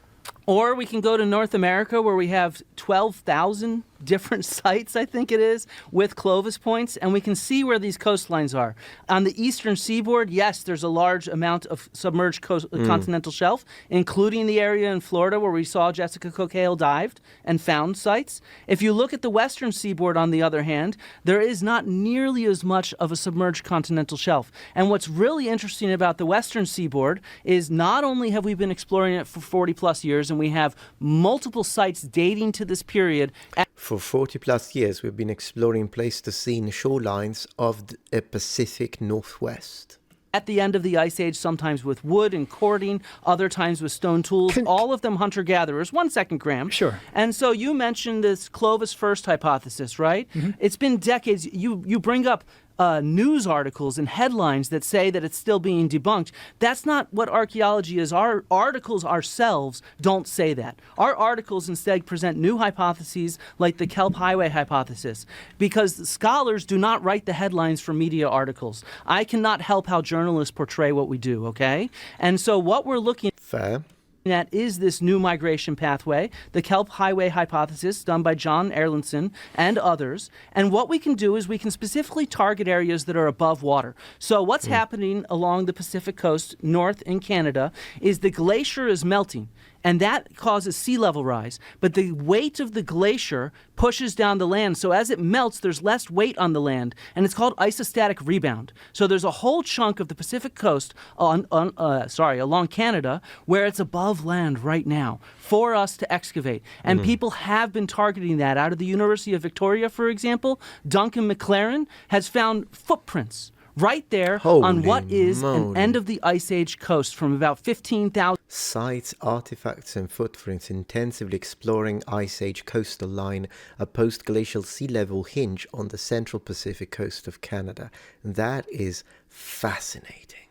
Or we can go to North America where we have 12,000 different sites, I think it is, with Clovis points, and we can see where these coastlines are. On the eastern seaboard, yes, there's a large amount of submerged continental shelf, including the area in Florida where we saw Jessica Cook Hale dived and found sites. If you look at the western seaboard, on the other hand, there is not nearly as much of a submerged continental shelf. And what's really interesting about the western seaboard is not only have we been exploring it for 40 plus years, and we have multiple sites dating to this period. For 40 plus years, we've been exploring Pleistocene shorelines of the Pacific Northwest. At the end of the Ice Age, sometimes with wood and cording, other times with stone tools, all of them hunter-gatherers. 1 second, Graham. Sure. And so you mentioned this Clovis first hypothesis, right? Mm-hmm. It's been decades. You bring up news articles and headlines that say that it's still being debunked. That's not what archaeology is. Our articles ourselves don't say that. Our articles instead present new hypotheses like the Kelp Highway hypothesis, because scholars do not write the headlines for media articles. I cannot help how journalists portray what we do, okay? And so what we're looking Fair. at is this new migration pathway, the Kelp Highway hypothesis done by John Erlandson and others. And what we can do is we can specifically target areas that are above water. So what's happening along the Pacific coast, north in Canada, is the glacier is melting. And that causes sea level rise. But the weight of the glacier pushes down the land. So as it melts, there's less weight on the land. And it's called isostatic rebound. So there's a whole chunk of the Pacific coast along Canada where it's above land right now for us to excavate. And people have been targeting that. Out of the University of Victoria, for example, Duncan McLaren has found footprints right there on what is an end of the Ice Age coast from about 15,000. Sites, artifacts and footprints intensively exploring Ice Age coastal line, a post-glacial sea level hinge on the central Pacific coast of Canada. That is fascinating.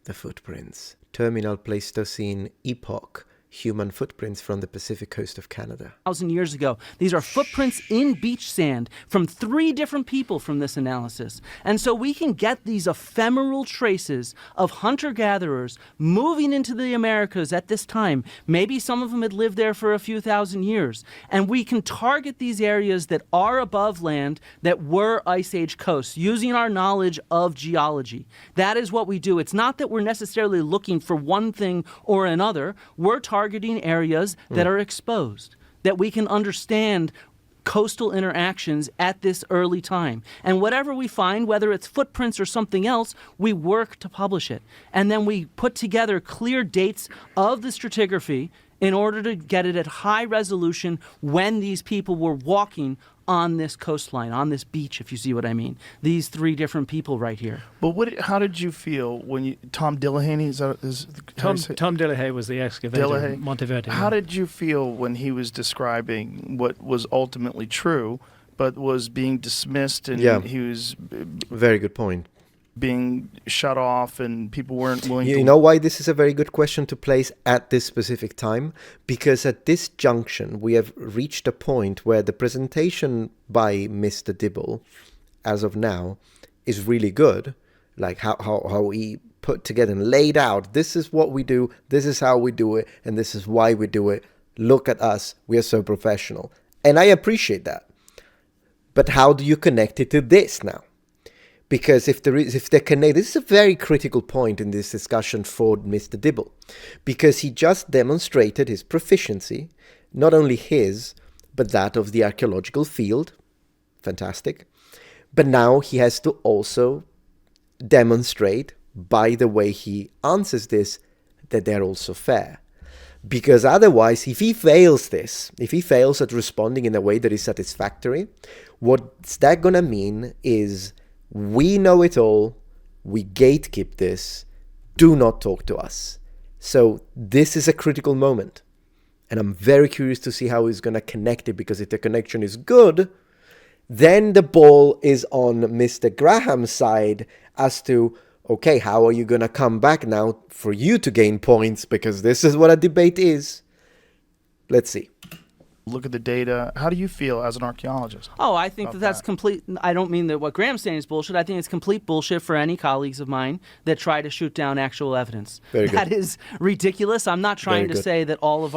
The footprints. Terminal Pleistocene epoch. Human footprints from the Pacific coast of Canada. 1,000 years ago. These are footprints in beach sand from 3 different people from this analysis. And so we can get these ephemeral traces of hunter-gatherers moving into the Americas at this time. Maybe some of them had lived there for a few thousand years. And we can target these areas that are above land that were Ice Age coasts using our knowledge of geology. That is what we do. It's not that we're necessarily looking for one thing or another. We're targeting areas that are exposed, that we can understand coastal interactions at this early time. And whatever we find, whether it's footprints or something else, we work to publish it. And then we put together clear dates of the stratigraphy in order to get it at high resolution when these people were walking on this coastline, on this beach, if you see what I mean. These three different people right here. But how did you feel when Tom Dillahany, Tom Dillahany was the excavator in Montevideo. How did you feel when he was describing what was ultimately true, but was being dismissed, and he was very good point, being shut off, and people weren't willing to... You know why this is a very good question to place at this specific time? Because at this junction, we have reached a point where the presentation by Mr. Dibble, as of now, is really good. Like how he put together and laid out, this is what we do, this is how we do it, and this is why we do it. Look at us, we are so professional. And I appreciate that. But how do you connect it to this now? Because if they're connected, this is a very critical point in this discussion for Mr. Dibble, because he just demonstrated his proficiency, not only his, but that of the archaeological field. Fantastic. But now he has to also demonstrate, by the way he answers this, that they're also fair. Because otherwise, if he fails this, if he fails at responding in a way that is satisfactory, what's that going to mean is... we know it all, we gatekeep this, do not talk to us. So this is a critical moment. And I'm very curious to see how he's going to connect it, because if the connection is good, then the ball is on Mr. Graham's side as to, okay, how are you going to come back now for you to gain points, because this is what a debate is. Let's see. Look at the data. How do you feel as an archaeologist? Oh, I think that's complete. I don't mean that what Graham's saying is bullshit. I think it's complete bullshit for any colleagues of mine that try to shoot down actual evidence. Very good. That is ridiculous. I'm not trying to say that all of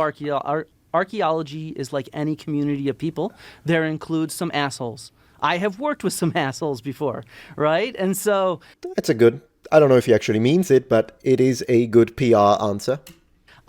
archaeology is like any community of people. There includes some assholes. I have worked with some assholes before, right? And so... that's a good... I don't know if he actually means it, but it is a good PR answer.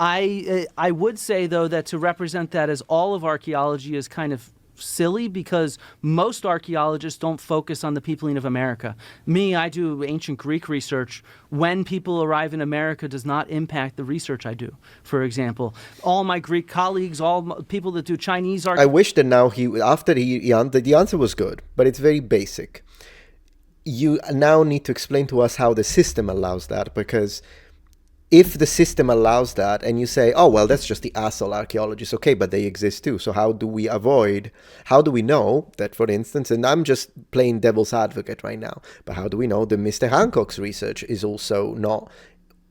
I would say, though, that to represent that as all of archaeology is kind of silly, because most archaeologists don't focus on the peopling of America. Me, I do ancient Greek research. When people arrive in America does not impact the research I do, for example. All my Greek colleagues, people that do Chinese I wish that now the answer was good, but it's very basic. You now need to explain to us how the system allows that, because... if the system allows that and you say, oh, well, that's just the asshole archaeologists, okay, but they exist too. So how do we know that, for instance, and I'm just playing devil's advocate right now, but how do we know that Mr. Hancock's research is also not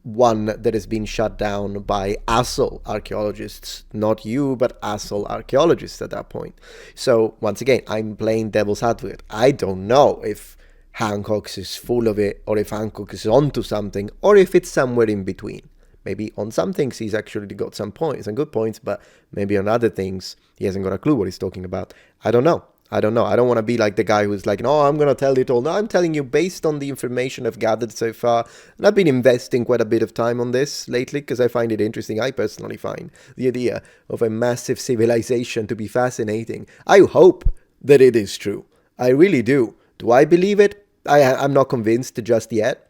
one that has been shut down by asshole archaeologists? Not you, but asshole archaeologists at that point. So once again, I'm playing devil's advocate. I don't know if Hancock is full of it, or if Hancock is onto something, or if it's somewhere in between. Maybe on some things he's actually got some points, some good points, but maybe on other things he hasn't got a clue what he's talking about. I don't know. I don't want to be like the guy who's like, no, I'm going to tell it all. No, I'm telling you based on the information I've gathered so far. And I've been investing quite a bit of time on this lately because I find it interesting. I personally find the idea of a massive civilization to be fascinating. I hope that it is true. I really do. Do I believe it? I'm not convinced just yet.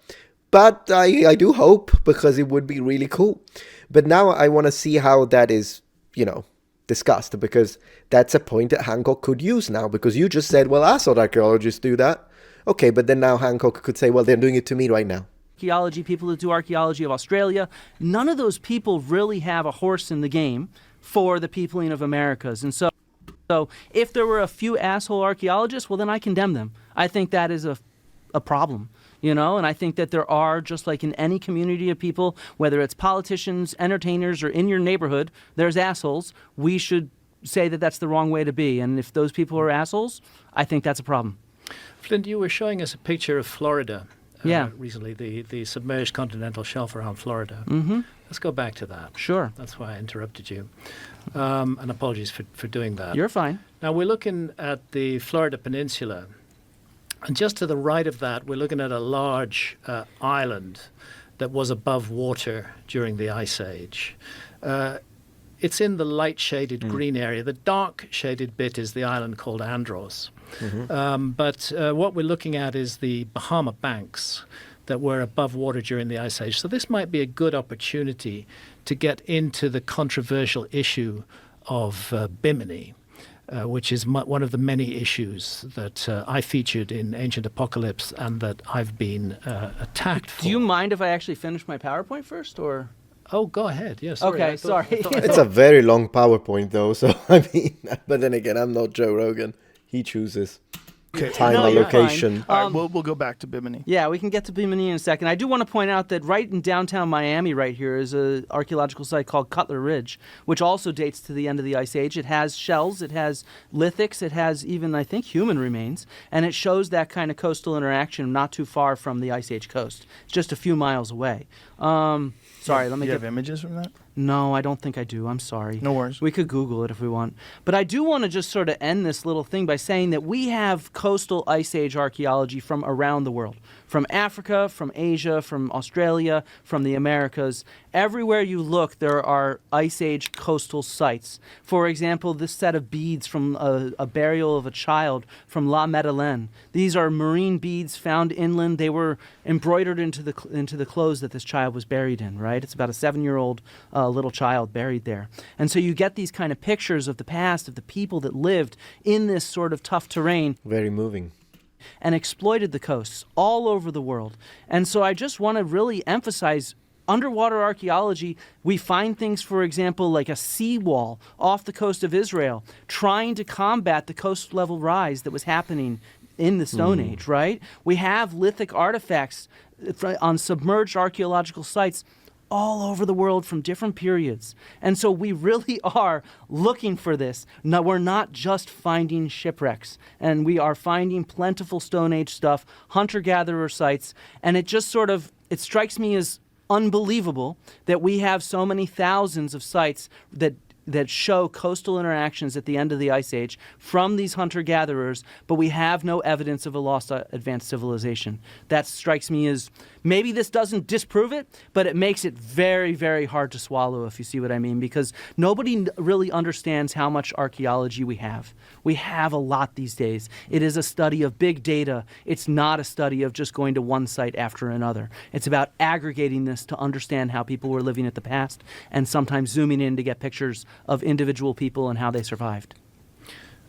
But I do hope, because it would be really cool. But now I want to see how that is, discussed, because that's a point that Hancock could use now, because you just said, well, asshole archaeologists do that. Okay, but then now Hancock could say, well, they're doing it to me right now. Archaeology, people that do archaeology of Australia, none of those people really have a horse in the game for the peopling of Americas. And so if there were a few asshole archaeologists, well, then I condemn them. I think that is a problem. And I think that there are, just like in any community of people, whether it's politicians, entertainers, or in your neighborhood, there's assholes. We should say that that's the wrong way to be. And if those people are assholes, I think that's a problem. Flint, you were showing us a picture of Florida recently, the submerged continental shelf around Florida. Mm-hmm. Let's go back to that. Sure. That's why I interrupted you. And apologies for doing that. You're fine. Now, we're looking at the Florida Peninsula. And just to the right of that, we're looking at a large island that was above water during the Ice Age. It's in the light-shaded green area. The dark-shaded bit is the island called Andros. Mm-hmm. But what we're looking at is the Bahama Banks. that were above water during the Ice Age. So this might be a good opportunity to get into the controversial issue of Bimini, which is one of the many issues that I featured in Ancient Apocalypse and that I've been attacked for. Do you mind if I actually finish my PowerPoint first, or? Oh, go ahead. Yes. Okay, sorry. It's a very long PowerPoint, though. So I mean, but then again, I'm not Joe Rogan. He chooses time No, you're allocation. fine. All right, we'll go back to Bimini. Yeah, we can get to Bimini in a second. I do want to point out that right in downtown Miami right here is an archaeological site called Cutler Ridge, which also dates to the end of the Ice Age. It has shells, it has lithics, it has even, I think, human remains, and it shows that kind of coastal interaction not too far from the Ice Age coast. It's just a few miles away. Sorry, let me You get... have images from that? No, I don't think I do. I'm sorry. No worries. We could Google it if we want. But I do want to just sort of end this little thing by saying that we have coastal Ice Age archaeology from around the world. From Africa, from Asia, from Australia, from the Americas. Everywhere you look, there are Ice Age coastal sites. For example, this set of beads from a burial of a child from La Madeleine. These are marine beads found inland. They were embroidered into the clothes that this child was buried in, right? It's about a 7-year-old little child buried there. And so you get these kind of pictures of the past, of the people that lived in this sort of tough terrain. Very moving. And exploited the coasts all over the world. And so I just want to really emphasize underwater archaeology. We find things, for example, like a seawall off the coast of Israel, trying to combat the coast level rise that was happening in the Stone Age, right? We have lithic artifacts on submerged archaeological sites all over the world from different periods. And so we really are looking for this. No, we're not just finding shipwrecks, and we are finding plentiful Stone Age stuff, hunter-gatherer sites, and it just sort of, it strikes me as unbelievable that we have so many thousands of sites that show coastal interactions at the end of the Ice Age from these hunter-gatherers, but we have no evidence of a lost advanced civilization. That strikes me as, maybe this doesn't disprove it, but it makes it very, very hard to swallow, if you see what I mean, because nobody really understands how much archaeology we have. We have a lot these days. It is a study of big data. It's not a study of just going to one site after another. It's about aggregating this to understand how people were living at the past, and sometimes zooming in to get pictures of individual people and how they survived.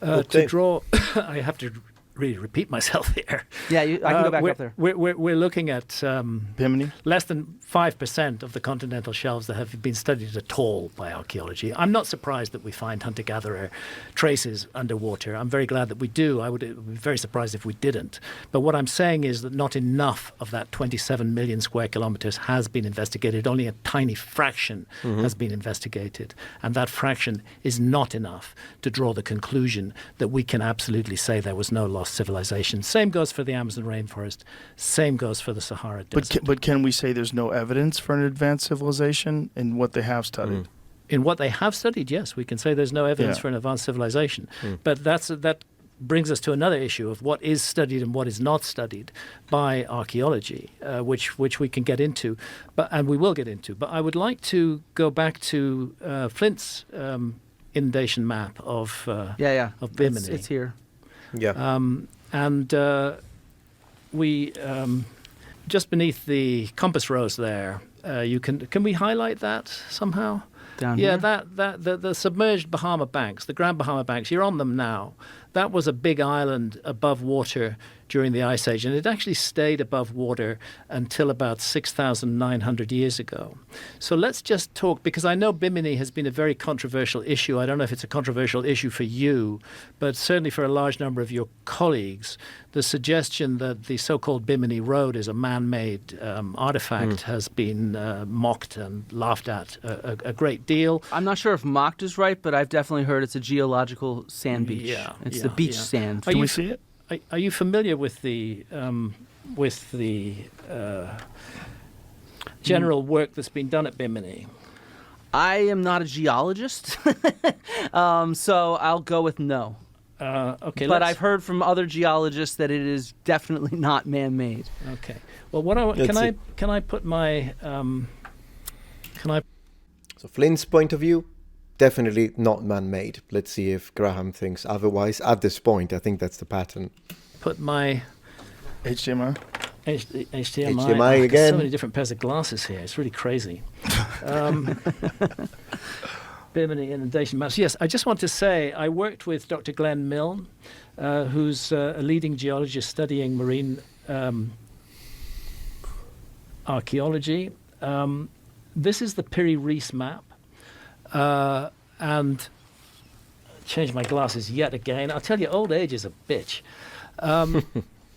To draw, I have to really repeat myself here. Yeah, I can go back up there. We're looking at Bimini? less than 5% of the continental shelves that have been studied at all by archaeology. I'm not surprised that we find hunter-gatherer traces underwater. I'm very glad that we do. I would be very surprised if we didn't. But what I'm saying is that not enough of that 27 million square kilometers has been investigated. Only a tiny fraction has been investigated. And that fraction is not enough to draw the conclusion that we can absolutely say there was no lost civilization. Same goes for the Amazon rainforest. Same goes for the Sahara Desert. But can we say there's no evidence for an advanced civilization in what they have studied? In what they have studied, yes, we can say there's no evidence for an advanced civilization. But that brings us to another issue of what is studied and what is not studied by archaeology, which we can get into, and we will get into. But I would like to go back to Flint's inundation map of Bimini. It's here. Yeah. And we just beneath the compass rose there. Can we highlight that somehow? Down yeah, here? the submerged Bahama Banks, the Grand Bahama Banks. You're on them now. That was a big island above water during the Ice Age, and it actually stayed above water until about 6,900 years ago. So let's just talk, because I know Bimini has been a very controversial issue. I don't know if it's a controversial issue for you, but certainly for a large number of your colleagues, the suggestion that the so-called Bimini Road is a man-made artifact has been mocked and laughed at a great deal. I'm not sure if mocked is right, but I've definitely heard it's a geological sand beach. Yeah, It's the beach sand. Can we see it? Are you familiar with the general work that's been done at Bimini? I am not a geologist, so I'll go with no. Okay, but I've heard from other geologists that it is definitely not man-made. Okay. Well, can I put my So Flint's point of view, definitely not man-made. Let's see if Graham thinks otherwise. At this point, I think that's the pattern. put my HDMI? HDMI. HDMI There's again. so many different pairs of glasses here. It's really crazy. Bimini inundation maps. Yes, I just want to say I worked with Dr. Glenn Milne, who's a leading geologist studying marine archaeology. This is the Piri Reis map. And change my glasses yet again. I'll tell you, old age is a bitch.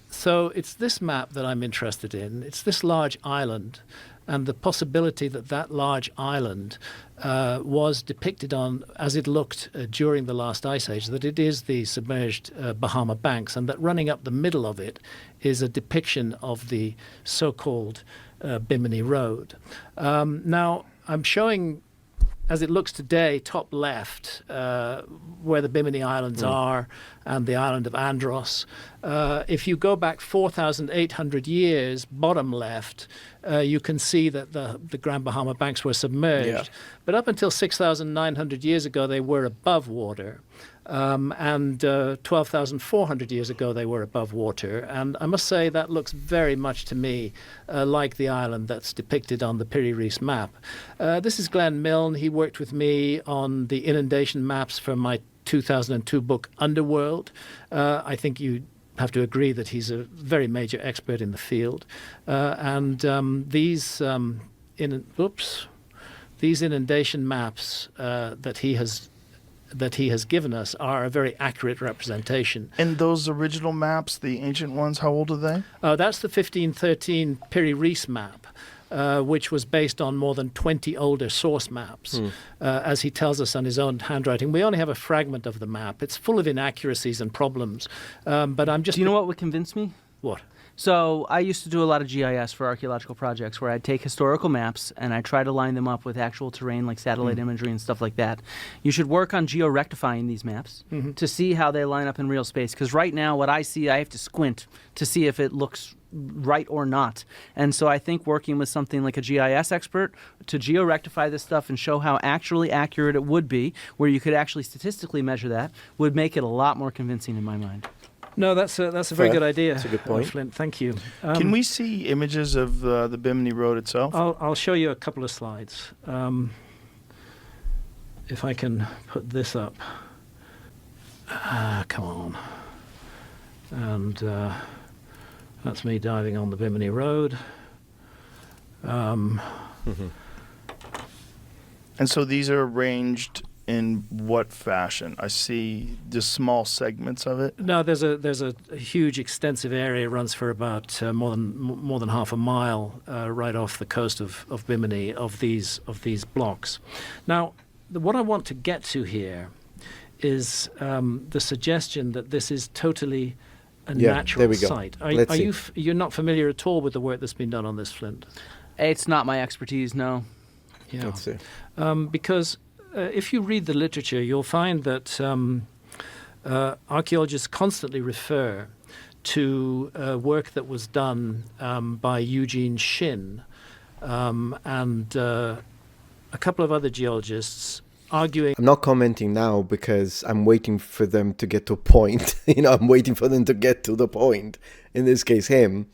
So it's this map that I'm interested in. It's this large island, and the possibility that that large island was depicted on, as it looked during the last ice age, that it is the submerged Bahama Banks, and that running up the middle of it is a depiction of the so-called Bimini Road. Now, I'm showing, as it looks today, top left, where the Bimini Islands are, and the island of Andros. If you go back 4,800 years, bottom left, you can see that the Grand Bahama Banks were submerged. Yeah. But up until 6,900 years ago, they were above water. And 12,400 years ago, they were above water. And I must say that looks very much to me like the island that's depicted on the Piri Reis map. This is Glenn Milne. He worked with me on the inundation maps for my 2002 book, Underworld. I think you have to agree that he's a very major expert in the field. These inundation maps that he has given us are a very accurate representation. And those original maps, the ancient ones, how old are they? That's the 1513 Piri Reis map, which was based on more than 20 older source maps, as he tells us on his own handwriting. We only have a fragment of the map. It's full of inaccuracies and problems. But I'm just... Do you know what would convince me? What? So I used to do a lot of GIS for archaeological projects where I'd take historical maps and I'd try to line them up with actual terrain like satellite imagery and stuff like that. You should work on georectifying these maps to see how they line up in real space. Because right now what I see, I have to squint to see if it looks right or not. And so I think working with something like a GIS expert to georectify this stuff and show how actually accurate it would be, where you could actually statistically measure that, would make it a lot more convincing in my mind. No, that's a very good idea. That's a good point. Flint. Thank you. Can we see images of the Bimini Road itself? I'll show you a couple of slides. If I can put this up. Come on. And that's me diving on the Bimini Road. And so these are arranged in what fashion? I see just small segments of it. No, there's a huge, extensive area. It runs for about more than half a mile right off the coast of Bimini of these blocks. Now, what I want to get to here is the suggestion that this is totally a natural there we go. site. Let's see. You're not familiar at all with the work that's been done on this, Flint? It's not my expertise, no. Yeah. Let's see. Because if you read the literature, you'll find that archaeologists constantly refer to work that was done by Eugene Shin and a couple of other geologists arguing. I'm not commenting now because I'm waiting for them to get to a point. I'm waiting for them to get to the point. In this case, him.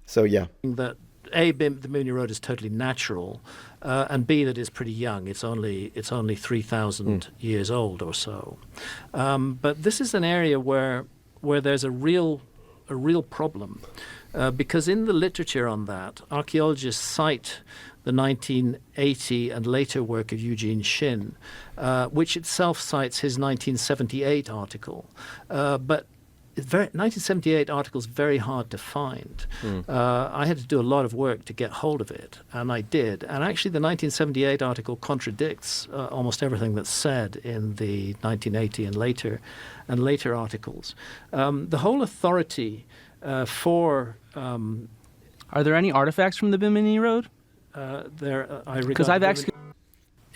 So, yeah. That A, the Bimini Road is totally natural, and B, that it's pretty young. It's only 3,000 years old or so. But this is an area where there's a real problem, because in the literature on that, archaeologists cite the 1980 and later work of Eugene Shin, which itself cites his 1978 article, but 1978 article is very hard to find. I had to do a lot of work to get hold of it, and I did. And actually, the 1978 article contradicts almost everything that's said in the 1980 and later articles. The whole authority for Are there any artifacts from the Bimini Road? Because I've actually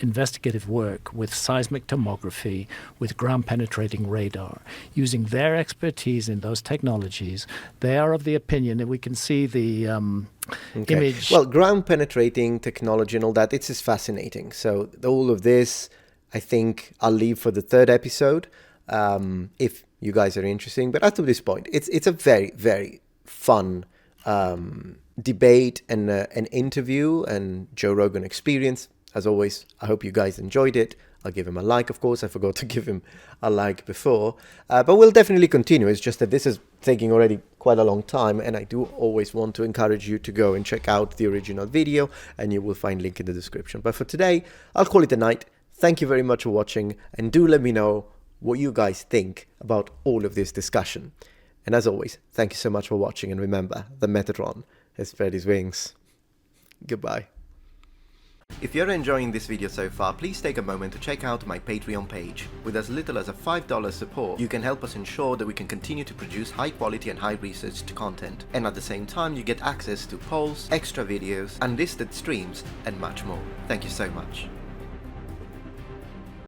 investigative work with seismic tomography, with ground-penetrating radar. Using their expertise in those technologies, they are of the opinion that we can see the image. Well, ground-penetrating technology and all that, it's just fascinating. So all of this, I think I'll leave for the third episode, if you guys are interested. But up to this point, it's a very, very fun debate and an interview and Joe Rogan Experience. As always, I hope you guys enjoyed it. I'll give him a like, of course. I forgot to give him a like before. But we'll definitely continue. It's just that this is taking already quite a long time, and I do always want to encourage you to go and check out the original video, and you will find link in the description. But for today, I'll call it a night. Thank you very much for watching, and do let me know what you guys think about all of this discussion. And as always, thank you so much for watching, and remember, the Metatron has spread his wings. Goodbye. If you're enjoying this video so far, please take a moment to check out my Patreon page. With as little as a $5 support, you can help us ensure that we can continue to produce high quality and high researched content. And at the same time, you get access to polls, extra videos, unlisted streams, and much more. Thank you so much.